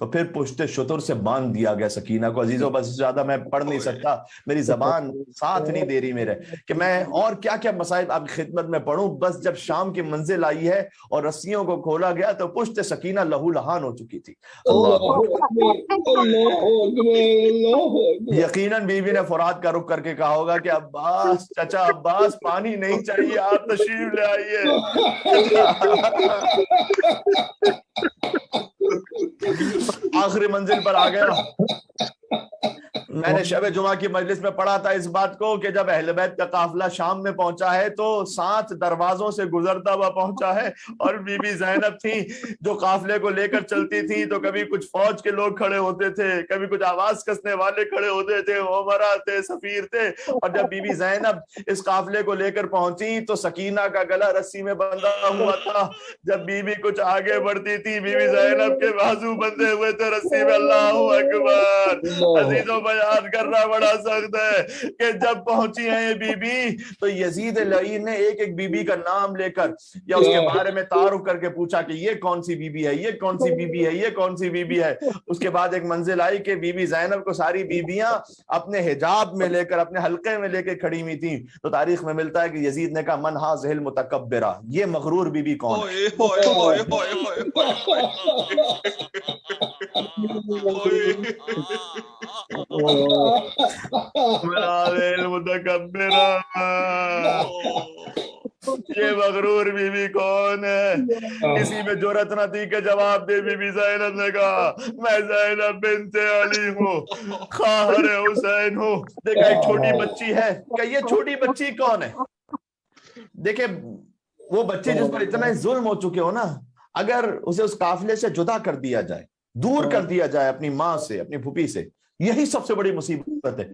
تو پھر پشت شتر سے باندھ دیا گیا سکینہ کو. عزیزوں بس زیادہ میں پڑھ نہیں سکتا, میری زبان ساتھ نہیں دے رہی میرے کہ میں اور کیا کیا مسائل آپ کی خدمت میں پڑھوں. بس جب شام کی منزل آئی ہے اور رسیوں کو کھولا گیا تو پشت سکینہ لہو لہان ہو چکی تھی. یقیناً بیوی نے فرات کا رخ کر کے کہا ہوگا کہ عباس, چچا عباس, پانی نہیں چاہیے, آپ تشریف لے آئیے. آخری منزل پر آ گیا. میں نے شب جمعہ کی مجلس میں پڑھا تھا اس بات کو کہ جب اہل بیت کا قافلہ شام میں پہنچا ہے تو 7 دروازوں سے گزرتا ہوا پہنچا ہے, اور بی بی زینب تھی جو قافلے کو لے کر چلتی تھی تو کبھی کچھ فوج کے لوگ کھڑے ہوتے تھے, کبھی کچھ آواز کسنے والے کھڑے ہوتے تھے, عمرا تھے, سفیر تھے. اور جب بی بی زینب اس قافلے کو لے کر پہنچی تو سکینہ کا گلا رسی میں بندھا ہوا تھا. جب بی بی کچھ آگے بڑھتی تھی بی بی زینب کے بازو بندھے ہوئے تھے رسی میں. اللہ اکبر. عزیزوں بیان کرنا بڑا سخت ہے کہ جب پہنچی ہیں یہ بی بی تو یزید لعین نے ایک ایک بی بی کا نام لے کر یا اس کے بارے میں تعارف کر کے پوچھا کہ یہ کون سی بی بی ہے, یہ کون سی بی بی ہے, یہ کون سی بی بی ہے. اس کے بعد ایک منزل آئی کہ بی بی زینب کو ساری بیبیاں اپنے حجاب میں لے کر اپنے حلقے میں لے کے کھڑی ہوئی تھیں. تو تاریخ میں ملتا ہے کہ یزید نے کہا من ھذہ المتکبرہ, یہ مغرور بی بی کون ہے؟ یہ مغرور بی بی کون ہے؟ کسی میں جرأت نہ تھی کہ جواب دے. بی بی زینب نے کہا میں زینب بنت علی ہوں, خواہر حسین ہوں. دیکھا ایک چھوٹی بچی ہے, کہ یہ چھوٹی بچی کون ہے؟ دیکھیں وہ بچے جس پر اتنا ظلم ہو چکے ہو نا, اگر اسے اس قافلے سے جدا کر دیا جائے, دور کر دیا جائے اپنی ماں سے, اپنی پھوپھی سے, یہی سب سے بڑی مصیبت ہے.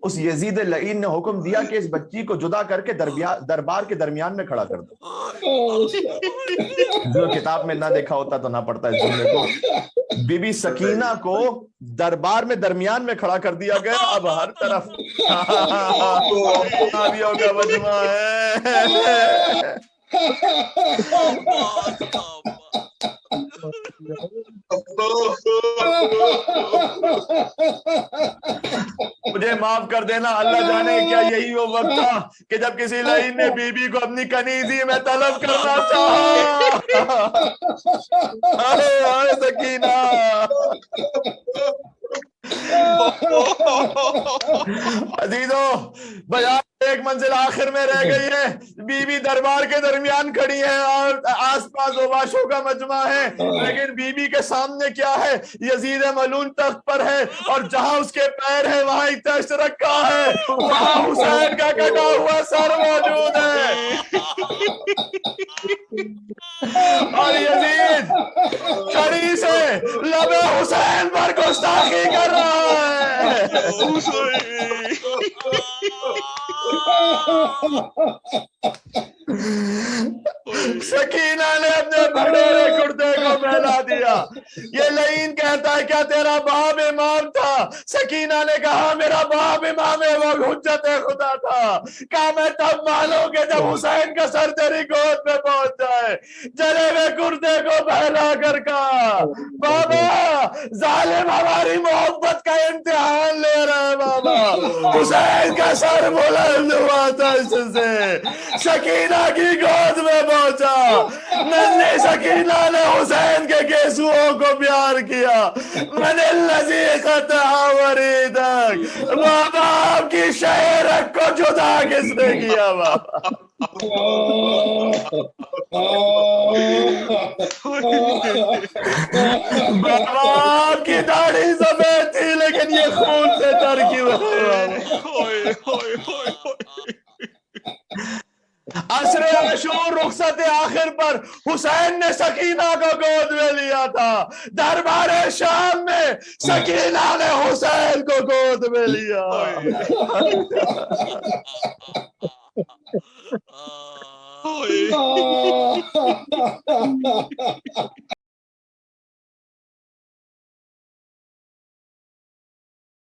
اس یزید لعین نے حکم دیا کہ اس بچی کو جدا کر کے دربار کے درمیان میں کھڑا کر دو. جو کتاب میں نہ دیکھا ہوتا تو نہ پڑھتا اس جملے کو. بی بی سکینہ کو دربار میں درمیان میں کھڑا کر دیا گیا. اب ہر طرف صحابیوں کا مجمع ہے. مجھے معاف کر دینا, اللہ جانے کیا یہی وہ وقت تھا کہ جب کسی لعین نے بی بی کو اپنی کنیزی میں طلب کرنا چاہا. آئے سکینہ, عزیزو بیان ایک منزل آخر میں رہ گئی ہے. بی بی دربار کے درمیان کھڑی ہے اور آس پاس اوباشوں کا مجمع ہے, لیکن بی بی کے سامنے کیا ہے؟ یزید ملعون تخت پر ہے, اور جہاں اس کے پیر ہے وہاں ایک تشت رکھا ہے, وہاں حسین کا کٹا ہوا سر موجود ہے. اور یزید چھڑی سے لب حسین پر گستاخی کر رہا ہے. سکینہ نے اپنے بھڑیرے کرتے کو پھیلا دیا. یہ لعین کہتا ہے کیا تیرا باپ امام تھا؟ سکینہ نے کہا میرا باپ امام وہ حجت خدا تھا. کہا میں تب مانوں کہ جب حسین کا سر تیری گود میں پہنچ جائے. جلے ہوئے کرتے کو پھیلا کر کہا بابا ظالم ہماری محبت کا امتحان لے رہا ہے. بابا حسین کا سر بلند ہوا تھا اس سے, سکینہ کی گود میں پہنچا. ننھی سکینہ نے حسین کے گیسوؤں کو پیار کیا. من الذی قطع وریدک, ماں باپ کی شہرک کو جدا کس نے کیا؟ بابا باپ کی داڑھی سفید تھی لیکن یہ خون سے تر کی عصر عاشور رخصت آخر پر حسین نے سکینہ کو گود میں لیا تھا. دربار شام میں سکینہ نے حسین کو گود میں لیا.